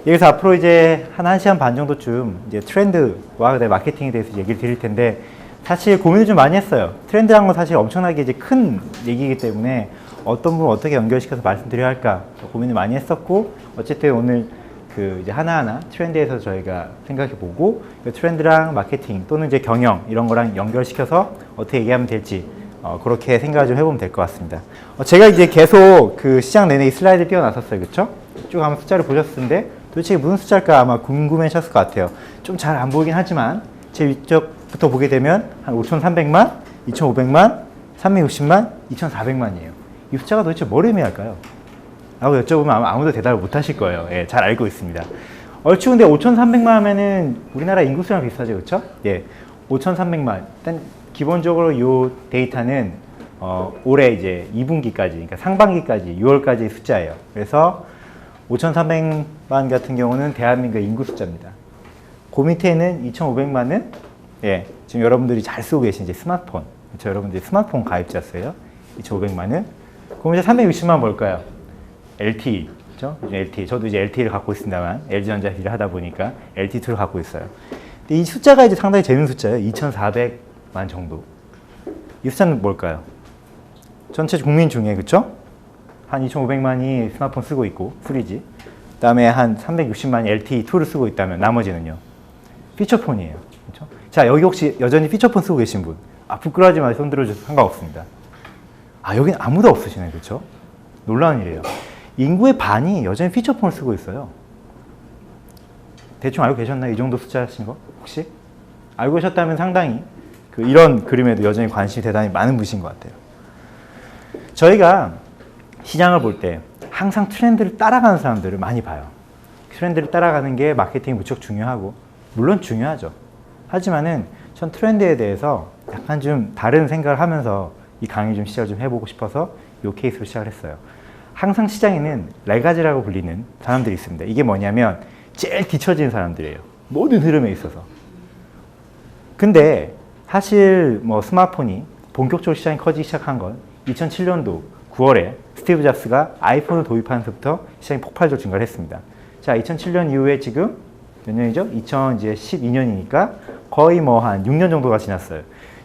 여기서 앞으로 이제 한 1시간 반 정도쯤 이제 트렌드와 그다음에 마케팅에 대해서 얘기를 드릴 텐데, 사실 고민을 좀 많이 했어요. 트렌드란 건 사실 엄청나게 이제 큰 얘기이기 때문에 어떤 부분 어떻게 연결시켜서 말씀드려야 할까 고민을 많이 했었고, 어쨌든 오늘 그 이제 하나하나 트렌드에서 저희가 생각해보고, 그 트렌드랑 마케팅 또는 이제 경영 이런 거랑 연결시켜서 어떻게 얘기하면 될지 그렇게 생각을 좀 해보면 될 것 같습니다. 제가 이제 계속 그 시장 내내 이 슬라이드 띄워놨었어요, 그렇죠? 쭉 한번 숫자를 보셨을 텐데 도대체 무슨 숫자일까 아마 궁금해하셨을 것 같아요. 좀 잘 안 보이긴 하지만 제 위쪽부터 보게 되면 한 5,300만, 2,500만, 360만, 2,400만이에요. 이 숫자가 도대체 뭘 의미할까요? 라고 여쭤보면 아무도 대답을 못 하실 거예요. 예, 잘 알고 있습니다. 얼추 근데 5,300만 하면은 우리나라 인구수랑 비슷하죠, 그렇죠? 예, 5,300만. 일단 기본적으로 이 데이터는 올해 이제 2분기까지, 그러니까 상반기까지 6월까지 숫자예요. 그래서 5,300만 같은 경우는 대한민국의 인구 숫자입니다. 그 밑에는 2,500만은 예, 지금 여러분들이 잘 쓰고 계신 이제 스마트폰, 그렇죠? 여러분들이 스마트폰 가입자수예요. 2,500만은. 그럼 이제 360만 뭘까요? LTE, 그렇죠? LTE. 저도 이제 LTE를 갖고 있습니다만 LG전자 일을 하다 보니까 LTE2를 갖고 있어요. 근데 이 숫자가 이제 상당히 재밌는 숫자예요. 2,400만 정도. 이 숫자는 뭘까요? 전체 국민 중에, 그렇죠? 한 2,500만이 스마트폰 쓰고 있고 3G. 그다음에 한 360만이 LTE2를 쓰고 있다면 나머지는요. 피처폰이에요. 그렇죠? 자, 여기 혹시 여전히 피처폰 쓰고 계신 분? 부끄러워하지 마세요. 손 들어주셔도 상관없습니다. 여긴 아무도 없으시네요. 그렇죠? 놀라운 일이에요. 인구의 반이 여전히 피처폰을 쓰고 있어요. 대충 알고 계셨나요? 이 정도 숫자 하신 거? 혹시? 알고 계셨다면 상당히 이런 그림에도 여전히 관심이 대단히 많은 분이신 것 같아요. 저희가 시장을 볼 때 항상 트렌드를 따라가는 사람들을 많이 봐요. 트렌드를 따라가는 게 마케팅이 무척 중요하고, 물론 중요하죠. 하지만은 전 트렌드에 대해서 약간 좀 다른 생각을 하면서 이 강의 좀 시작을 좀 해보고 싶어서 이 케이스로 시작을 했어요. 항상 시장에는 레가지라고 불리는 사람들이 있습니다. 이게 뭐냐면 제일 뒤처지는 사람들이에요. 모든 흐름에 있어서. 근데 사실 뭐 스마트폰이 본격적으로 시장이 커지기 시작한 건 2007년도 9월에 스티브 잡스가 아이폰을 도입하면서부터 시장이 폭발적으로 증가를 했습니다. 자, 2007년 이후에 지금 몇 년이죠? 2012년이니까 거의 뭐 한 6년 정도가 지났어요.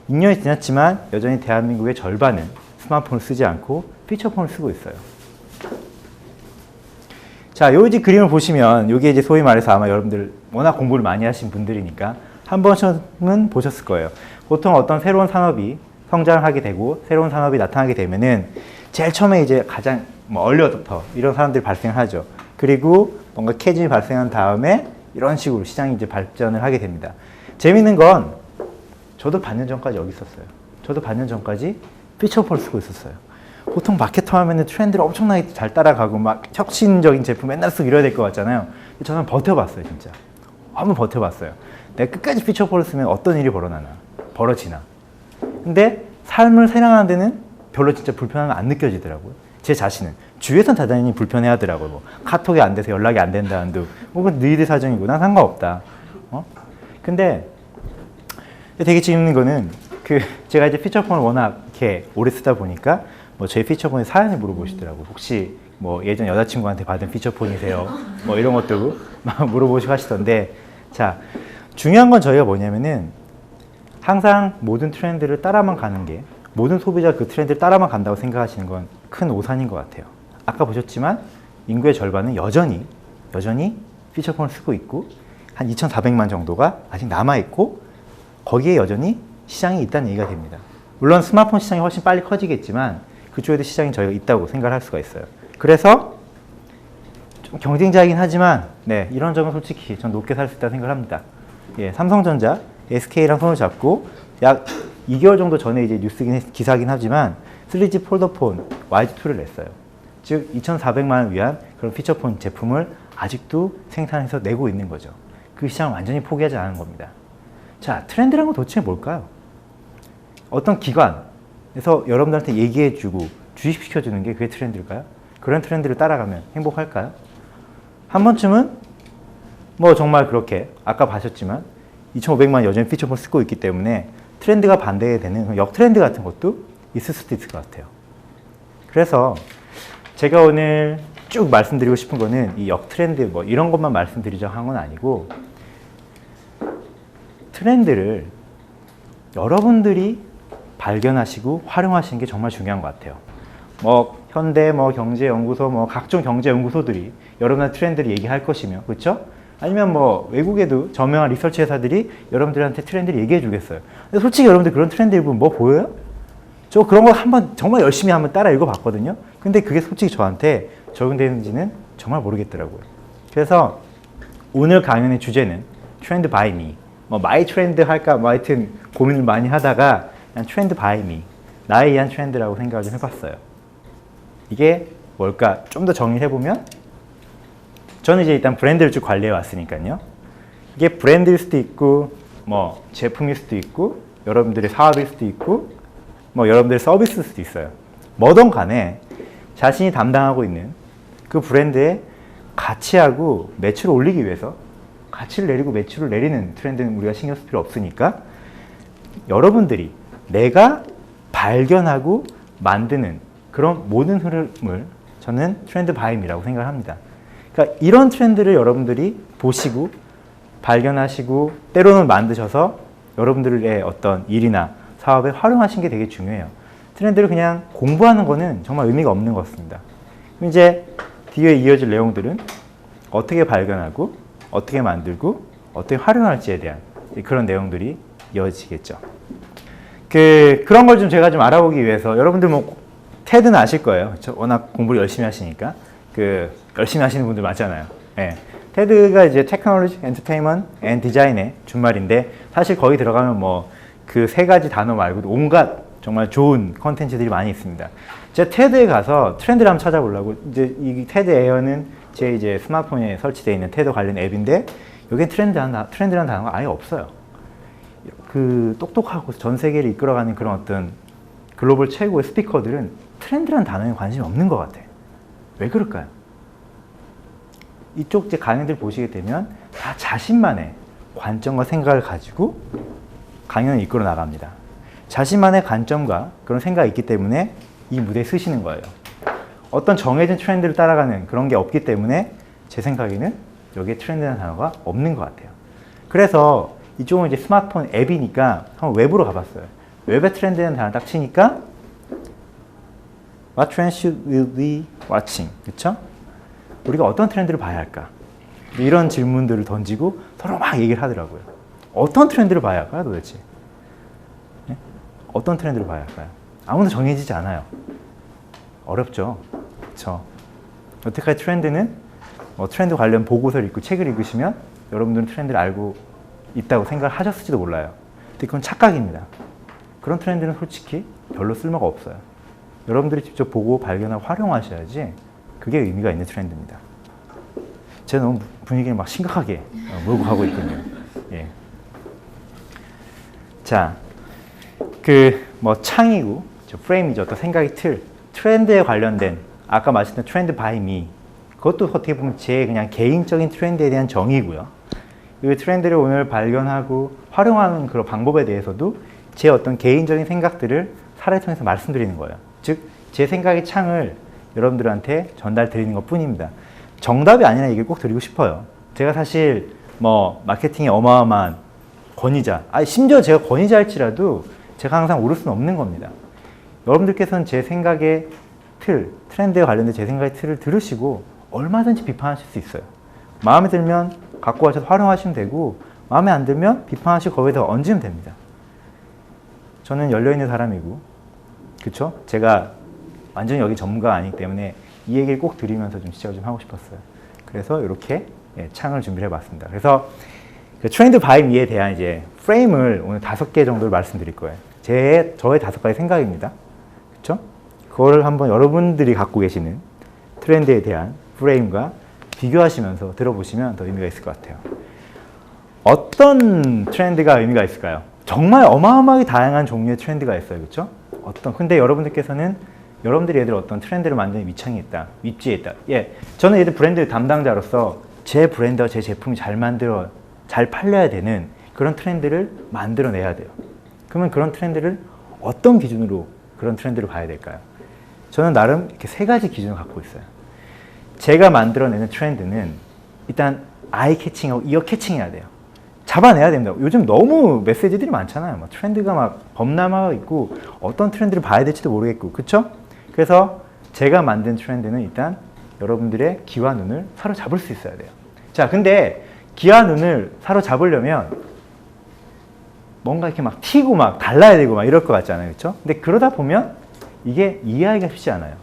6년이 지났지만 여전히 대한민국의 절반은 스마트폰을 쓰지 않고 피처폰을 쓰고 있어요. 자, 요 이제 그림을 보시면 이게 이제 소위 말해서 아마 여러분들 워낙 공부를 많이 하신 분들이니까 한 번쯤은 보셨을 거예요. 보통 어떤 새로운 산업이 성장을 하게 되고 새로운 산업이 나타나게 되면은 제일 처음에 이제 가장 얼리 어댑터 이런 사람들이 발생하죠. 그리고 뭔가 캐즘이 발생한 다음에 이런 식으로 시장이 이제 발전을 하게 됩니다. 재밌는 건 저도 반년 전까지 여기 있었어요. 저도 반년 전까지 피처폰을 쓰고 있었어요. 보통 마케터 하면은 트렌드를 엄청나게 잘 따라가고 막 혁신적인 제품 맨날 쓰고 이래야 될 것 같잖아요. 저는 버텨봤어요, 진짜. 한번 버텨봤어요. 내가 끝까지 피처폰을 쓰면 어떤 일이 벌어지나. 근데 삶을 살아가는 데는 별로 진짜 불편함이 안 느껴지더라고요. 제 자신은. 주위에선 대단히 불편해 하더라고요. 뭐 카톡이 안 돼서 연락이 안 된다는 둥. 그건 너희들 사정이고 난 상관없다. 근데 되게 재밌는 거는 제가 이제 피처폰을 워낙 이렇게 오래 쓰다 보니까 뭐 저희 피처폰에 사연을 물어보시더라고요. 혹시 뭐 예전 여자친구한테 받은 피처폰이세요? 뭐 이런 것도 막 물어보시고 하시던데, 자, 중요한 건 저희가 뭐냐면은 항상 모든 트렌드를 따라만 가는 게, 모든 소비자가 그 트렌드를 따라만 간다고 생각하시는 건 큰 오산인 것 같아요. 아까 보셨지만 인구의 절반은 여전히 피처폰을 쓰고 있고 한 2,400만 정도가 아직 남아있고 거기에 여전히 시장이 있다는 얘기가 됩니다. 물론 스마트폰 시장이 훨씬 빨리 커지겠지만 그쪽에도 시장이 저희가 있다고 생각할 수가 있어요. 그래서 좀 경쟁자이긴 하지만 이런 점은 솔직히 전 높게 살 수 있다고 생각을 합니다. 예, 삼성전자, SK랑 손을 잡고 약 2개월 정도 전에 이제 기사긴 하지만 3G 폴더폰 YG2를 냈어요. 즉 2,400만 원을 위한 그런 피처폰 제품을 아직도 생산해서 내고 있는 거죠. 그 시장을 완전히 포기하지 않은 겁니다. 자, 트렌드란 건 도대체 뭘까요? 어떤 기관에서 여러분들한테 얘기해주고 주식시켜주는 게 그게 트렌드일까요? 그런 트렌드를 따라가면 행복할까요? 한 번쯤은 뭐 정말 그렇게 아까 봐셨지만 2,500만 여전히 피처폰을 쓰고 있기 때문에 트렌드가 반대되는 역트렌드 같은 것도 있을 수도 있을 것 같아요. 그래서 제가 오늘 쭉 말씀드리고 싶은 거는 이 역트렌드 뭐 이런 것만 말씀드리자고 한 건 아니고 트렌드를 여러분들이 발견하시고 활용하시는 게 정말 중요한 것 같아요. 뭐 현대 뭐 경제연구소 뭐 각종 경제연구소들이 여러분한테 트렌드를 얘기할 것이며 그렇죠? 아니면 뭐 외국에도 저명한 리서치 회사들이 여러분들한테 트렌드를 얘기해 주겠어요. 근데 솔직히 여러분들 그런 트렌드 보면 뭐 보여요? 저 그런 거 한번 정말 열심히 한번 따라 읽어봤거든요. 근데 그게 솔직히 저한테 적용되는지는 정말 모르겠더라고요. 그래서 오늘 강연의 주제는 트렌드 바이 미. 뭐 마이 트렌드 할까 뭐 하여튼 고민을 많이 하다가 그냥 트렌드 바이 미. 나에 의한 트렌드라고 생각을 좀 해봤어요. 이게 뭘까? 좀 더 정리를 해보면 저는 이제 일단 브랜드를 쭉 관리해 왔으니까요. 이게 브랜드일 수도 있고 뭐 제품일 수도 있고 여러분들의 사업일 수도 있고 뭐 여러분들의 서비스일 수도 있어요. 뭐든 간에 자신이 담당하고 있는 그 브랜드의 가치하고 매출을 올리기 위해서 가치를 내리고 매출을 내리는 트렌드는 우리가 신경 쓸 필요 없으니까 여러분들이 내가 발견하고 만드는 그런 모든 흐름을 저는 트렌드 바이미라고 생각을 합니다. 그러니까 이런 트렌드를 여러분들이 보시고 발견하시고 때로는 만드셔서 여러분들의 어떤 일이나 사업에 활용하시는 게 되게 중요해요. 트렌드를 그냥 공부하는 거는 정말 의미가 없는 것 같습니다. 그럼 이제 뒤에 이어질 내용들은 어떻게 발견하고 어떻게 만들고 어떻게 활용할지에 대한 그런 내용들이 이어지겠죠. 그런 걸 좀 제가 좀 알아보기 위해서 여러분들 뭐 테드는 아실 거예요. 워낙 공부를 열심히 하시니까 열심히 하시는 분들 많잖아요. 예. 테드가 이제 테크놀로지, 엔터테인먼트, 앤 디자인의 준말인데 사실 거기 들어가면 뭐 그 세 가지 단어 말고도 온갖 정말 좋은 컨텐츠들이 많이 있습니다. 제가 테드에 가서 트렌드를 한번 찾아보려고 이제 이 테드 에어는 제 이제 스마트폰에 설치되어 있는 테드 관련 앱인데 여기에 트렌드라는 단어가 아예 없어요. 그 똑똑하고 전 세계를 이끌어가는 그런 어떤 글로벌 최고의 스피커들은 트렌드라는 단어에 관심이 없는 것 같아요. 왜 그럴까요? 이쪽 제 강연들 보시게 되면 다 자신만의 관점과 생각을 가지고 강연을 이끌어 나갑니다. 자신만의 관점과 그런 생각이 있기 때문에 이 무대에 서시는 거예요. 어떤 정해진 트렌드를 따라가는 그런 게 없기 때문에 제 생각에는 여기에 트렌드라는 단어가 없는 것 같아요. 그래서 이쪽은 이제 스마트폰 앱이니까 한번 웹으로 가봤어요. 웹에 트렌드라는 단어 딱 치니까 What trend should we be watching? 그렇죠? 우리가 어떤 트렌드를 봐야 할까? 이런 질문들을 던지고 서로 막 얘기를 하더라고요. 어떤 트렌드를 봐야 할까요, 도대체? 네? 어떤 트렌드를 봐야 할까요? 아무도 정해지지 않아요. 어렵죠. 그렇죠? 여태까지 트렌드는 트렌드 관련 보고서를 읽고 책을 읽으시면 여러분들은 트렌드를 알고 있다고 생각을 하셨을지도 몰라요. 근데 그건 착각입니다. 그런 트렌드는 솔직히 별로 쓸모가 없어요. 여러분들이 직접 보고 발견하고 활용하셔야지 그게 의미가 있는 트렌드입니다. 제가 너무 분위기를 막 심각하게 몰고 가고 있군요. 예. 자, 창이고, 프레임이죠. 어떤 생각의 트렌드에 관련된, 아까 말씀드린 트렌드 바이 미. 그것도 어떻게 보면 제 그냥 개인적인 트렌드에 대한 정의고요. 이 트렌드를 오늘 발견하고 활용하는 그런 방법에 대해서도 제 어떤 개인적인 생각들을 사례를 통해서 말씀드리는 거예요. 즉, 제 생각의 창을 여러분들한테 전달 드리는 것 뿐입니다. 정답이 아니라 얘기를 꼭 드리고 싶어요. 제가 사실 마케팅의 어마어마한 권위자, 심지어 제가 권위자일지라도 제가 항상 옳을 수는 없는 겁니다. 여러분들께서는 제 생각의 트렌드에 관련된 제 생각의 틀을 들으시고 얼마든지 비판하실 수 있어요. 마음에 들면 갖고 가셔서 활용하시면 되고 마음에 안 들면 비판하시고 거기에다 얹으면 됩니다. 저는 열려있는 사람이고 그쵸? 제가 완전히 여기 전문가가 아니기 때문에 이 얘기를 꼭 드리면서 좀 시작을 좀 하고 싶었어요. 그래서 이렇게 창을 준비를 해봤습니다. 그래서 그 트렌드 바이 미에 대한 이제 프레임을 오늘 5개 정도를 말씀드릴 거예요. 저의 5가지 생각입니다. 그쵸? 그거를 한번 여러분들이 갖고 계시는 트렌드에 대한 프레임과 비교하시면서 들어보시면 더 의미가 있을 것 같아요. 어떤 트렌드가 의미가 있을까요? 정말 어마어마하게 다양한 종류의 트렌드가 있어요. 그렇죠? 근데 여러분들께서는 여러분들이 얘들 어떤 트렌드를 만드는 위치에 있다. 저는 얘들 브랜드 담당자로서 제 브랜드와 제 제품이 잘 팔려야 되는 그런 트렌드를 만들어내야 돼요. 그러면 그런 트렌드를 어떤 기준으로 그런 트렌드를 봐야 될까요? 저는 나름 이렇게 3가지 기준을 갖고 있어요. 제가 만들어내는 트렌드는 일단 아이 캐칭하고 이어 캐칭해야 돼요. 잡아내야 됩니다. 요즘 너무 메시지들이 많잖아요. 뭐 트렌드가 막 범람하고 있고 어떤 트렌드를 봐야 될지도 모르겠고, 그렇죠? 그래서 제가 만든 트렌드는 일단 여러분들의 귀와 눈을 사로잡을 수 있어야 돼요. 자, 근데 귀와 눈을 사로잡으려면 뭔가 이렇게 막 튀고 막 달라야 되고 막 이럴 것 같잖아요. 그렇죠? 근데 그러다 보면 이게 이해하기가 쉽지 않아요.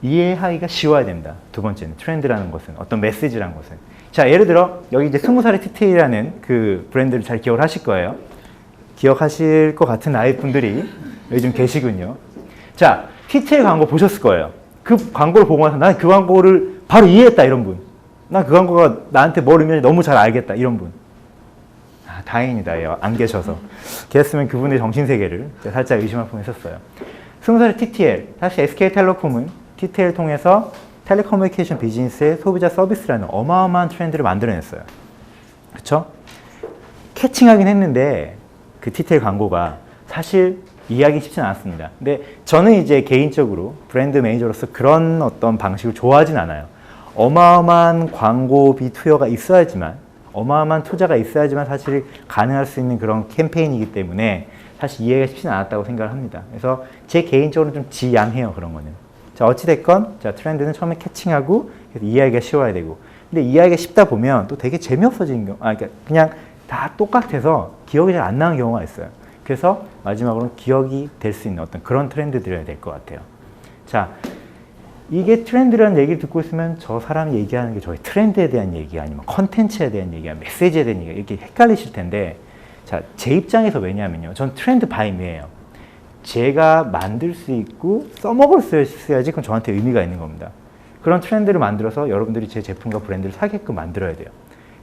이해하기가 쉬워야 됩니다. 두 번째는 트렌드라는 것은 어떤 메시지라는 것은. 자, 예를 들어 여기 이제 20살의 티테일이라는 그 브랜드를 잘 기억을 하실 거예요. 기억하실 것 같은 나이 분들이 여기 좀 계시군요. 자, 티테일 광고 보셨을 거예요. 그 광고를 보고 나서 난 그 광고를 바로 이해했다 이런 분. 난 그 광고가 나한테 뭘 의미하는지 너무 잘 알겠다 이런 분. 아, 다행입니다. 예, 안 계셔서. 계셨으면 그분의 정신세계를 살짝 의심할 뻔했었어요. 20살의 TTL, 사실 SK텔레콤은 TTL을 통해서 텔레커뮤니케이션 비즈니스의 소비자 서비스라는 어마어마한 트렌드를 만들어냈어요. 그렇죠? 캐칭하긴 했는데 그 TTL 광고가 사실 이해하기 쉽진 않았습니다. 근데 저는 이제 개인적으로 브랜드 매니저로서 그런 어떤 방식을 좋아하진 않아요. 어마어마한 광고비 투여가 있어야지만, 어마어마한 투자가 있어야지만 사실 가능할 수 있는 그런 캠페인이기 때문에 사실 이해가 쉽지는 않았다고 생각을 합니다. 그래서 제 개인적으로 좀 지양해요, 그런 거는. 자, 어찌됐건, 자, 트렌드는 처음에 캐칭하고, 그래서 이해하기가 쉬워야 되고. 근데 이해하기가 쉽다 보면 또 되게 재미없어지는 경우, 그러니까 그냥 다 똑같아서 기억이 잘 안 나는 경우가 있어요. 그래서 마지막으로는 기억이 될 수 있는 어떤 그런 트렌드들이어야 될 것 같아요. 자, 이게 트렌드라는 얘기를 듣고 있으면 저 사람이 얘기하는 게 저희 트렌드에 대한 얘기 아니면 컨텐츠에 대한 얘기, 메시지에 대한 얘기 이렇게 헷갈리실 텐데, 자, 제 입장에서 왜냐하면요. 전 트렌드 바이미예요. 제가 만들 수 있고 써먹을 수 있어야지 그건 저한테 의미가 있는 겁니다. 그런 트렌드를 만들어서 여러분들이 제 제품과 브랜드를 사게끔 만들어야 돼요.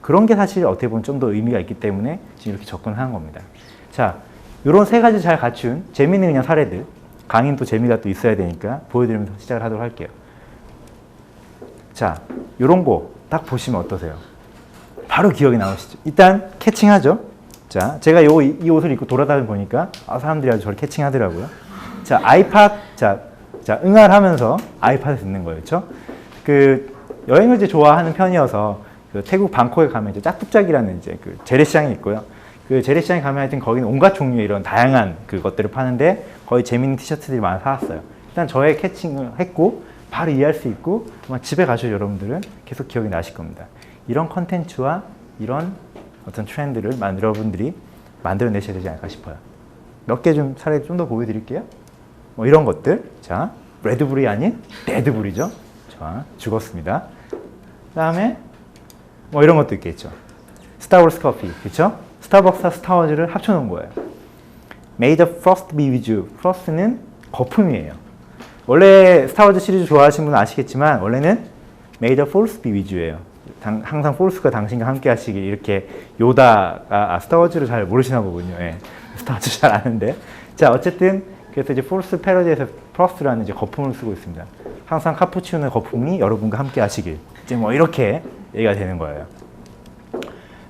그런 게 사실 어떻게 보면 좀 더 의미가 있기 때문에 지금 이렇게 접근하는 겁니다. 자, 이런 세 가지 잘 갖춘 재미있는 그냥 사례들, 강의는 또 재미가 또 있어야 되니까 보여드리면서 시작을 하도록 할게요. 자, 이런 거 딱 보시면 어떠세요? 바로 기억이 나오시죠? 일단 캐칭하죠? 자, 제가 이 옷을 입고 돌아다니 보니까 사람들이 아주 저를 캐칭하더라고요. 자, 아이팟, 자, 응아를 하면서 아이팟을 듣는 거예요. 그렇죠? 그 여행을 이제 좋아하는 편이어서 그 태국 방콕에 가면 이제 짜뚝짝이라는 이제 그 재래시장이 있고요. 그 재래시장에 가면 하여튼 거기는 온갖 종류의 이런 다양한 그 것들을 파는데 거의 재밌는 티셔츠들이 많이 사왔어요. 일단 저의 캐칭을 했고 바로 이해할 수 있고 아마 집에 가셔서 여러분들은 계속 기억이 나실 겁니다. 이런 컨텐츠와 이런 어떤 트렌드를 여러분들이 만들어내셔야 되지 않을까 싶어요. 몇 개 좀 사례 좀 더 보여드릴게요. 뭐 이런 것들. 자, 레드불이 아닌 레드불이죠. 자, 죽었습니다. 그 다음에 뭐 이런 것도 있겠죠. 스타워즈 커피, 그렇죠? 스타벅스와 스타워즈를 합쳐놓은 거예요. May the first be with you. first는 거품이에요. 원래 스타워즈 시리즈 좋아하시는 분은 아시겠지만 원래는 May the fourth be with you예요. 항상 포스가 당신과 함께 하시길, 이렇게 요다가 스타워즈를 잘 모르시나 보군요. 예. 스타워즈 잘 아는데. 자, 어쨌든 그래서 이제 포스 패러디에서 플러스라는 이제 거품을 쓰고 있습니다. 항상 카푸치노의 거품이 여러분과 함께 하시길. 이제 뭐 이렇게 얘기가 되는 거예요.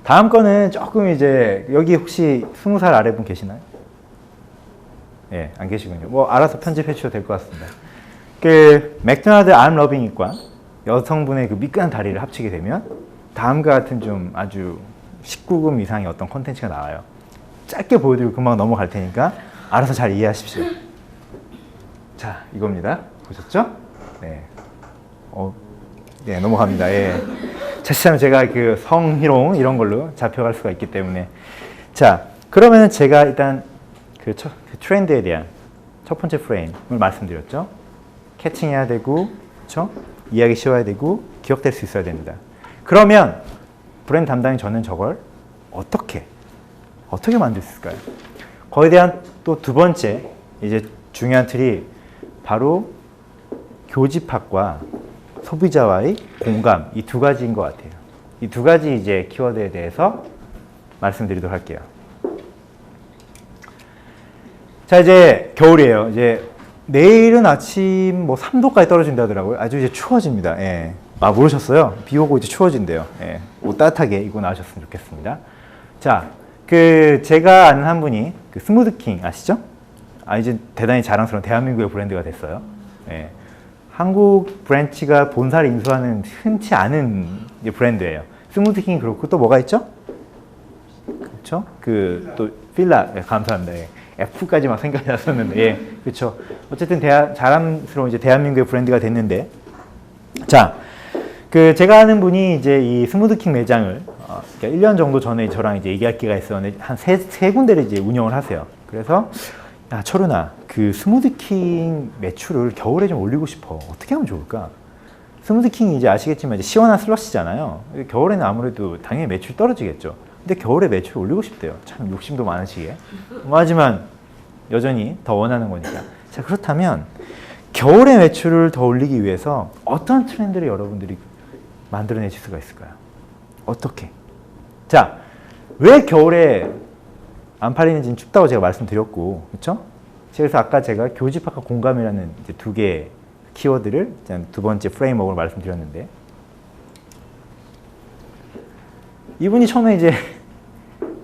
다음 거는 조금 이제 여기 혹시 20살 아래 분 계시나요? 예, 안 계시군요. 뭐 알아서 편집해 주셔도 될 것 같습니다. 그 맥도날드 I'm loving it과 여성분의 그 미끈한 다리를 합치게 되면 다음과 같은 좀 아주 19금 이상의 어떤 콘텐츠가 나와요. 짧게 보여드리고 금방 넘어갈 테니까 알아서 잘 이해하십시오. 자, 이겁니다. 보셨죠? 네. 네, 넘어갑니다. 예. 자칫하면 제가 그 성희롱 이런 걸로 잡혀갈 수가 있기 때문에. 자, 그러면은 제가 일단 그 트렌드에 대한 첫 번째 프레임을 말씀드렸죠. 캐칭해야 되고, 그렇죠? 이해하기 쉬워야 되고 기억될 수 있어야 됩니다. 그러면 브랜드 담당인 저는 저걸 어떻게 만들 수 있을까요? 거기에 대한 또 두 번째 이제 중요한 틀이 바로 교집합과 소비자와의 공감, 이 두 가지인 것 같아요. 이 두 가지 이제 키워드에 대해서 말씀드리도록 할게요. 자, 이제 겨울이에요. 이제 내일은 아침 뭐 3도까지 떨어진다더라고요. 아주 이제 추워집니다. 예. 아, 모르셨어요? 비 오고 이제 추워진대요. 예. 옷 따뜻하게 입고 나오셨으면 좋겠습니다. 자, 그 제가 아는 한 분이 그 스무드킹 아시죠? 아, 이제 대단히 자랑스러운 대한민국의 브랜드가 됐어요. 예. 한국 브랜치가 본사를 인수하는 흔치 않은 이제 브랜드예요. 스무드킹이 그렇고 또 뭐가 있죠? 그렇죠? 그 또 필라 감사합니다. 예. F까지 막 생각이 났었는데 예, 그렇죠. 어쨌든 자랑스러운 이제 대한민국의 브랜드가 됐는데 자, 그 제가 아는 분이 이제 이 스무드킹 매장을 그러니까 1년 정도 전에 저랑 이제 얘기할 기회가 있었는데 한 세 군데를 이제 운영을 하세요. 그래서 야, 철훈아, 그 스무드킹 매출을 겨울에 좀 올리고 싶어. 어떻게 하면 좋을까? 스무드킹이 이제 아시겠지만 이제 시원한 슬러시잖아요. 겨울에는 아무래도 당연히 매출 떨어지겠죠. 근데 겨울에 매출 올리고 싶대요. 참 욕심도 많으시게. 하지만 여전히 더 원하는 거니까. 자, 그렇다면 겨울에 매출을 더 올리기 위해서 어떤 트렌드를 여러분들이 만들어내실 수가 있을까요? 어떻게? 자, 왜 겨울에 안 팔리는지는 춥다고 제가 말씀드렸고, 그렇죠? 그래서 아까 제가 교집합과 공감이라는 이제 두 개의 키워드를 두 번째 프레임워크로 말씀드렸는데, 이분이 처음에 이제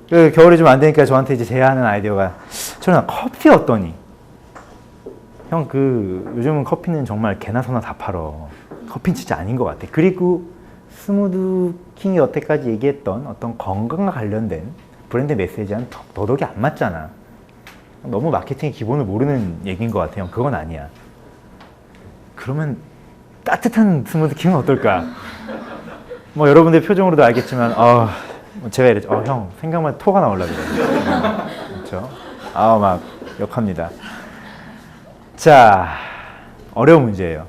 그 겨울에 좀 안 되니까 저한테 이제 제안하는 아이디어가 저는 커피 어떠니? 형, 그 요즘은 커피는 정말 개나 소나 다 팔어. 커피는 진짜 아닌 것 같아. 그리고 스무드킹이 여태까지 얘기했던 어떤 건강과 관련된 브랜드 메시지와는 더더욱이 안 맞잖아. 너무 마케팅의 기본을 모르는 얘기인 것 같아. 형, 그건 아니야. 그러면 따뜻한 스무드킹은 어떨까? 뭐 여러분들 표정으로도 알겠지만 제가 이랬죠. 형, 생각만 토가 나오려고 그래요. 그렇죠? 막 욕합니다. 자, 어려운 문제예요.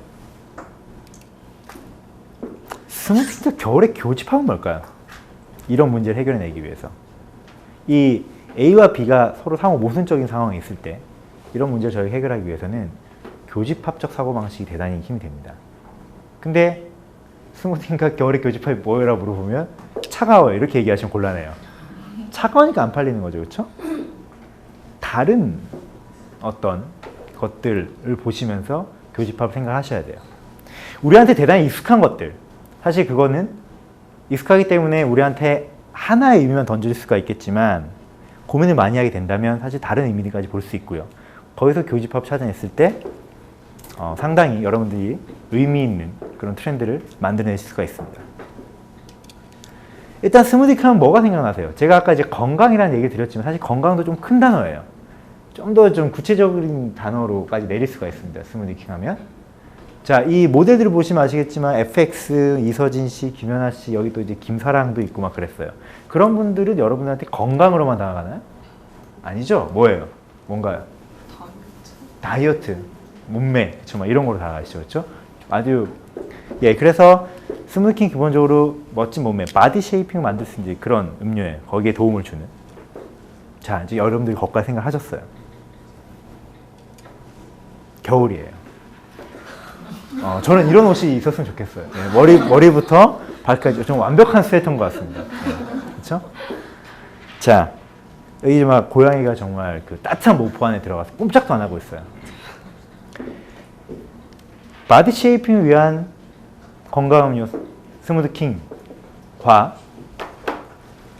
스무드킹 겨울에 교집합은 뭘까요? 이런 문제를 해결해내기 위해서. 이 A와 B가 서로 상호 모순적인 상황에 있을 때 이런 문제를 저희가 해결하기 위해서는 교집합적 사고방식이 대단히 힘이 됩니다. 근데 스무드킹과 겨울에 교집합이 뭐예요? 물어보면 차가워요. 이렇게 얘기하시면 곤란해요. 차가우니까 안 팔리는 거죠. 그렇죠? 다른 어떤 것들을 보시면서 교집합을 생각하셔야 돼요. 우리한테 대단히 익숙한 것들. 사실 그거는 익숙하기 때문에 우리한테 하나의 의미만 던질 수가 있겠지만 고민을 많이 하게 된다면 사실 다른 의미까지 볼 수 있고요. 거기서 교집합 찾아냈을 때 상당히 여러분들이 의미 있는 그런 트렌드를 만들어낼 수가 있습니다. 일단 스무디킹 하면 뭐가 생각나세요? 제가 아까 이제 건강이라는 얘기를 드렸지만 사실 건강도 좀 큰 단어예요. 좀 더 좀 구체적인 단어로까지 내릴 수가 있습니다. 스무디킹 하면. 자, 이 모델들을 보시면 아시겠지만 FX, 이서진 씨, 김연아 씨, 여기 또 이제 김사랑도 있고 막 그랬어요. 그런 분들은 여러분들한테 건강으로만 다가가나요? 아니죠? 뭐예요? 뭔가요? 다이어트, 몸매, 그렇죠? 막 이런 거로 다가가시죠, 그렇죠? 아주 그래서 스무디킹 기본적으로 멋진 몸매, 바디 쉐이핑을 만들 수 있는 그런 음료예요. 거기에 도움을 주는. 자, 이제 여러분들이 거기까지 생각하셨어요. 겨울이에요. 저는 이런 옷이 있었으면 좋겠어요. 머리부터 발까지 좀 완벽한 스웨터인 것 같습니다. 그렇죠? 자, 여기 막 고양이가 정말 그 따뜻한 모포 안에 들어가서 꼼짝도 안 하고 있어요. 바디 쉐이핑을 위한 건강음료 스무드킹과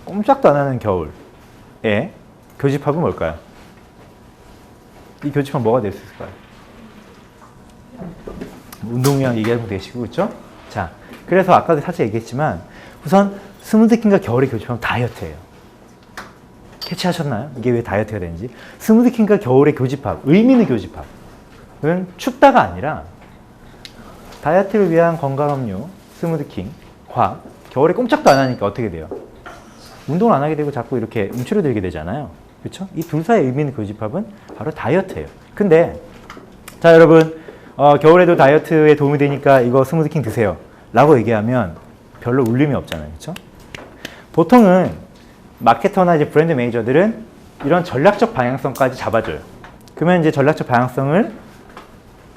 꼼짝도 안 하는 겨울의 교집합은 뭘까요? 이 교집합은 뭐가 될 수 있을까요? 운동량 얘기하면 되시고, 그렇죠? 자, 그래서 아까도 살짝 얘기했지만 우선 스무드킹과 겨울의 교집합은 다이어트예요. 캐치하셨나요? 이게 왜 다이어트가 되는지. 스무드킹과 겨울의 교집합, 의미 있는 교집합은 춥다가 아니라 다이어트를 위한 건강음료 스무드킹과 겨울에 꼼짝도 안 하니까 어떻게 돼요? 운동을 안 하게 되고 자꾸 이렇게 움츠러들게 되잖아요. 그렇죠? 이 둘 사이의 의미 있는 교집합은 바로 다이어트예요. 근데 자, 여러분, 겨울에도 다이어트에 도움이 되니까 이거 스무드킹 드세요 라고 얘기하면 별로 울림이 없잖아요. 그렇죠? 보통은 마케터나 이제 브랜드 매니저들은 이런 전략적 방향성까지 잡아줘요. 그러면 이제 전략적 방향성을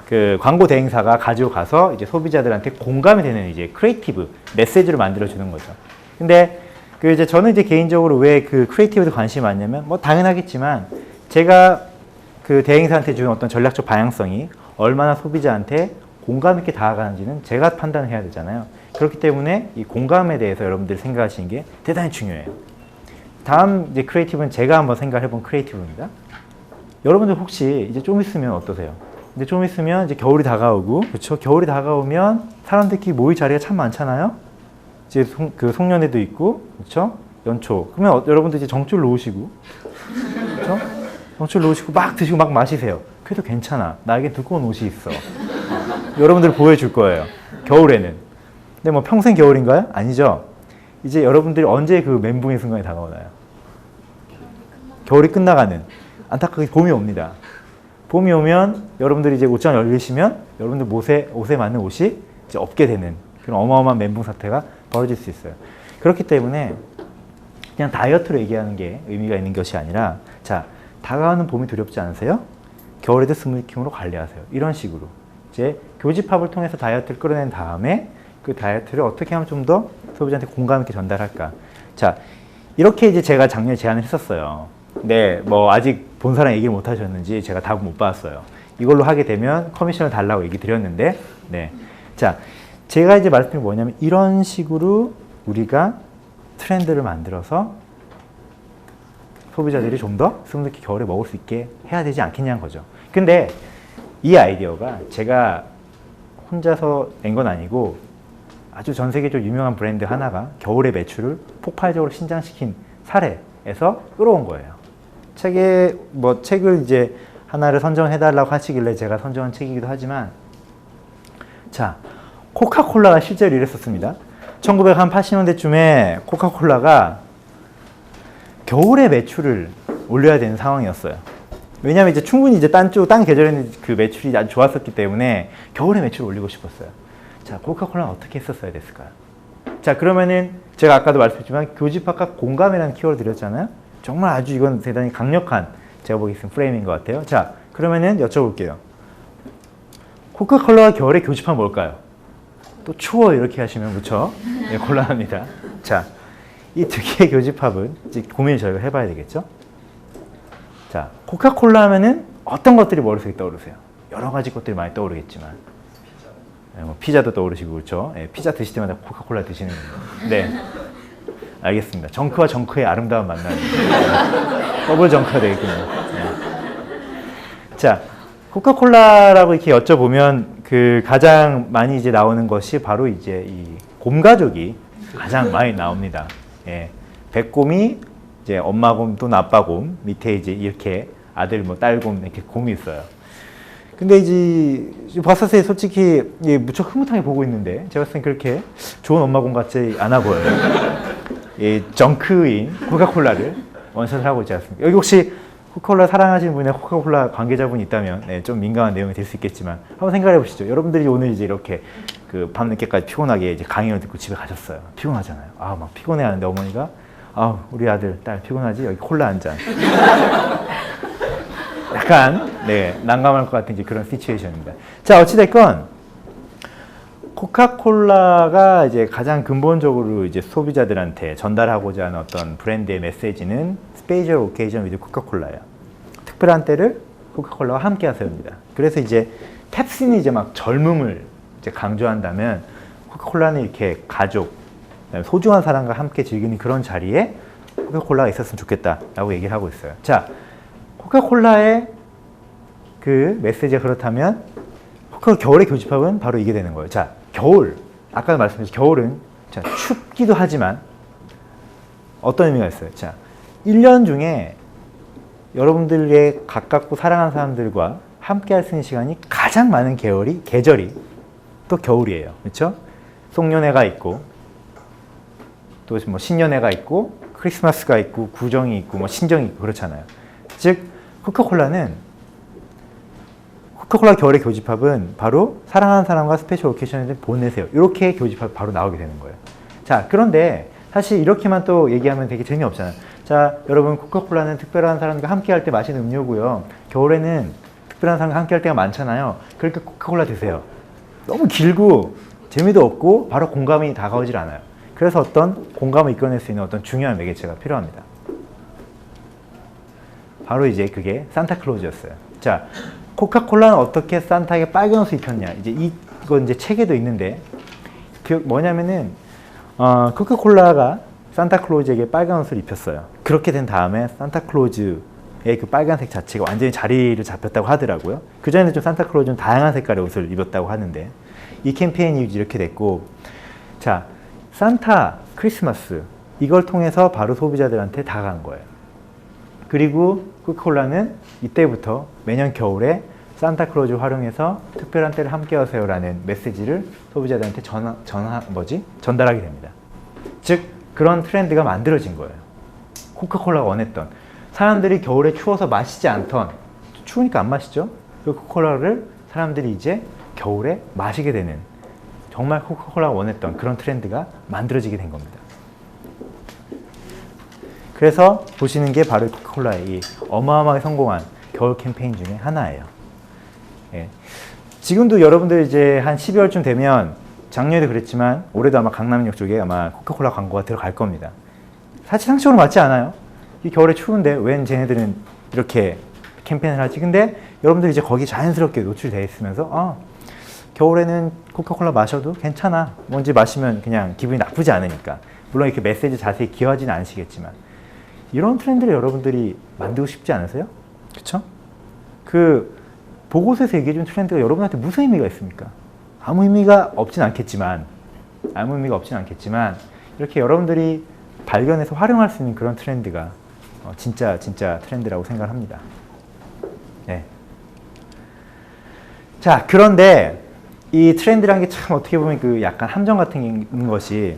그 광고 대행사가 가지고 가서 이제 소비자들한테 공감이 되는 이제 크리에이티브 메시지를 만들어 주는 거죠. 근데 그 이제 저는 이제 개인적으로 왜 그 크리에이티브에 관심이 많냐면 뭐 당연하겠지만 제가 그 대행사한테 주는 어떤 전략적 방향성이 얼마나 소비자한테 공감 있게 다가가는지는 제가 판단을 해야 되잖아요. 그렇기 때문에 이 공감에 대해서 여러분들이 생각하시는 게 대단히 중요해요. 다음 이제 크리에이티브는 제가 한번 생각해 본 크리에이티브입니다. 여러분들 혹시 이제 좀 있으면 어떠세요? 이제 좀 있으면 이제 겨울이 다가오고, 그렇죠? 겨울이 다가오면 사람들끼리 모일 자리가 참 많잖아요. 이제 송년회도 있고, 그렇죠? 연초. 그러면 여러분들 이제 정줄 놓으시고, 그렇죠? 정줄 놓으시고 막 드시고 막 마시세요. 그래도 괜찮아. 나에게 두꺼운 옷이 있어. 여러분들 보여줄 거예요. 겨울에는. 근데 뭐 평생 겨울인가요? 아니죠. 이제 여러분들이 언제 그 멘붕의 순간이 다가오나요? 겨울이 끝나가는. 안타깝게 봄이 옵니다. 봄이 오면 여러분들이 이제 옷장 열리시면 여러분들 옷에 맞는 옷이 이제 없게 되는 그런 어마어마한 멘붕 사태가 벌어질 수 있어요. 그렇기 때문에 그냥 다이어트로 얘기하는 게 의미가 있는 것이 아니라, 자, 다가오는 봄이 두렵지 않으세요? 겨울에도 스무디킹으로 관리하세요. 이런 식으로 이제 교집합을 통해서 다이어트를 끌어낸 다음에 그 다이어트를 어떻게 하면 좀 더 소비자한테 공감 있게 전달할까? 자, 이렇게 이제 제가 작년에 제안을 했었어요. 근데 뭐 아직 본사랑 얘기를 못 하셨는지 제가 답을 못 받았어요. 이걸로 하게 되면 커미션을 달라고 얘기 드렸는데, 네. 자, 제가 이제 말씀드린 게 뭐냐면 이런 식으로 우리가 트렌드를 만들어서 소비자들이 좀 더 스무디키 겨울에 먹을 수 있게 해야 되지 않겠냐는 거죠. 근데 이 아이디어가 제가 혼자서 낸 건 아니고 아주 전 세계적으로 유명한 브랜드 하나가 겨울의 매출을 폭발적으로 신장시킨 사례에서 끌어온 거예요. 책을 이제 하나를 선정해달라고 하시길래 제가 선정한 책이기도 하지만, 자, 코카콜라가 실제로 이랬었습니다. 1980년대쯤에 코카콜라가 겨울에 매출을 올려야 되는 상황이었어요. 왜냐하면 이제 충분히 이제 딴 계절에는 그 매출이 아주 좋았었기 때문에 겨울에 매출을 올리고 싶었어요. 자, 코카콜라는 어떻게 했었어야 됐을까요? 자, 그러면은 제가 아까도 말씀드렸지만 교집합과 공감이라는 키워드 드렸잖아요. 정말 아주 이건 대단히 강력한 제가 보기에는 프레임인 것 같아요. 자, 그러면은 여쭤볼게요. 코카콜라와 겨울에 교집합은 뭘까요? 또 추워 이렇게 하시면 그렇죠? 네, 곤란합니다. 자, 이 두 개의 교집합은 이제 고민을 저희가 해봐야 되겠죠? 자, 코카콜라 하면은 어떤 것들이 머릿속에 떠오르세요? 여러 가지 것들이 많이 떠오르겠지만, 네, 뭐 피자도 떠오르시고 그렇죠? 네, 피자 드실 때마다 코카콜라 드시는 거예요. 네, 알겠습니다. 정크와 정크의 아름다운 만남. 더블 정크가 되겠군요. 네. 자, 코카콜라라고 이렇게 여쭤보면 그 가장 많이 이제 나오는 것이 바로 이제 이 곰 가족이 가장 많이 나옵니다. 예, 백곰이 이제 엄마곰 또는 아빠곰 밑에 이제 이렇게 아들 뭐 딸곰 이렇게 곰이 있어요. 근데 이제 봤을 때 솔직히 예, 무척 흐뭇하게 보고 있는데 제가 봤을 땐 그렇게 좋은 엄마곰 같지 않아 보여요. 이 정크인 코카콜라를 원샷을 하고 있지 않습니까? 여기 혹시 코카콜라 사랑하시는 분이나 코카콜라 관계자분이 있다면 네, 좀 민감한 내용이 될 수 있겠지만 한번 생각해 보시죠. 여러분들이 오늘 이제 이렇게 그 밤늦게까지 피곤하게 이제 강의를 듣고 집에 가셨어요. 피곤하잖아요. 아, 막 피곤해하는데 어머니가 아, 우리 아들, 딸 피곤하지? 여기 콜라 한 잔. 약간 네, 난감할 것 같은 이제 그런 시츄에이션입니다. 자, 어찌됐건 코카콜라가 이제 가장 근본적으로 이제 소비자들한테 전달하고자 하는 어떤 브랜드의 메시지는 스페셜 오케이전 위드 코카콜라예요. 특별한 때를 코카콜라와 함께 하세요입니다. 그래서 이제 펩시는 이제 막 젊음을 이제 강조한다면 코카콜라는 이렇게 가족, 소중한 사람과 함께 즐기는 그런 자리에 코카콜라가 있었으면 좋겠다라고 얘기를 하고 있어요. 자, 코카콜라의 그 메시지가 그렇다면 코카콜라 겨울의 교집합은 바로 이게 되는 거예요. 자, 겨울, 아까도 말씀드렸죠. 겨울은 자, 춥기도 하지만 어떤 의미가 있어요? 자, 1년 중에 여러분들의 가깝고 사랑하는 사람들과 함께 할 수 있는 시간이 가장 많은 계절이 또 겨울이에요. 그렇죠? 송년회가 있고 또 뭐 신년회가 있고 크리스마스가 있고 구정이 있고 뭐 신정이 있고 그렇잖아요. 즉 코카콜라 겨울의 교집합은 바로 사랑하는 사람과 스페셜 오케이션을 보내세요. 이렇게 교집합이 바로 나오게 되는 거예요. 자, 그런데 사실 이렇게만 또 얘기하면 되게 재미없잖아요. 자, 여러분 코카콜라는 특별한 사람과 함께 할 때 마시는 음료고요. 겨울에는 특별한 사람과 함께 할 때가 많잖아요. 그러니까 코카콜라 드세요. 너무 길고 재미도 없고 바로 공감이 다가오질 않아요. 그래서 어떤 공감을 이끌어낼 수 있는 어떤 중요한 매개체가 필요합니다. 바로 이제 그게 산타클로즈였어요. 자, 코카콜라는 어떻게 산타에게 빨간 옷을 입혔냐. 이제 이건 이제 책에도 있는데 그 뭐냐면은 코카콜라가 산타클로즈에게 빨간 옷을 입혔어요. 그렇게 된 다음에 산타클로즈가 그 빨간색 자체가 완전히 자리를 잡혔다고 하더라고요. 그전에는 좀 산타클로즈는 다양한 색깔의 옷을 입었다고 하는데 이 캠페인이 이렇게 됐고, 자, 산타 크리스마스 이걸 통해서 바로 소비자들한테 다가간 거예요. 그리고 코카콜라는 이때부터 매년 겨울에 산타클로즈 활용해서 특별한 때를 함께 하세요라는 메시지를 소비자들한테 전달하게 됩니다. 즉 그런 트렌드가 만들어진 거예요. 코카콜라가 원했던, 사람들이 겨울에 추워서 마시지 않던, 추우니까 안 마시죠? 그 코카콜라를 사람들이 이제 겨울에 마시게 되는, 정말 코카콜라가 원했던 그런 트렌드가 만들어지게 된 겁니다. 그래서 보시는 게 바로 코카콜라의 이 어마어마하게 성공한 겨울 캠페인 중에 하나예요. 예. 지금도 여러분들 이제 한 12월쯤 되면, 작년에도 그랬지만 올해도 아마 강남역 쪽에 아마 코카콜라 광고가 들어갈 겁니다. 사실 상식적으로 맞지 않아요. 이 겨울에 추운데 웬 쟤네들은 이렇게 캠페인을 하지? 근데 여러분들 이제 거기 자연스럽게 노출되어 있으면서 겨울에는 코카콜라 마셔도 괜찮아. 뭔지 마시면 그냥 기분이 나쁘지 않으니까. 물론 이렇게 메시지 자세히 기여하지는 않으시겠지만 이런 트렌드를 여러분들이 만들고 싶지 않으세요? 그쵸? 그 보고서에서 얘기해준 트렌드가 여러분한테 무슨 의미가 있습니까? 아무 의미가 없진 않겠지만 이렇게 여러분들이 발견해서 활용할 수 있는 그런 트렌드가 진짜 트렌드라고 생각합니다. 네. 자, 그런데 이 트렌드라는 게 참 어떻게 보면 그 약간 함정 같은 것이,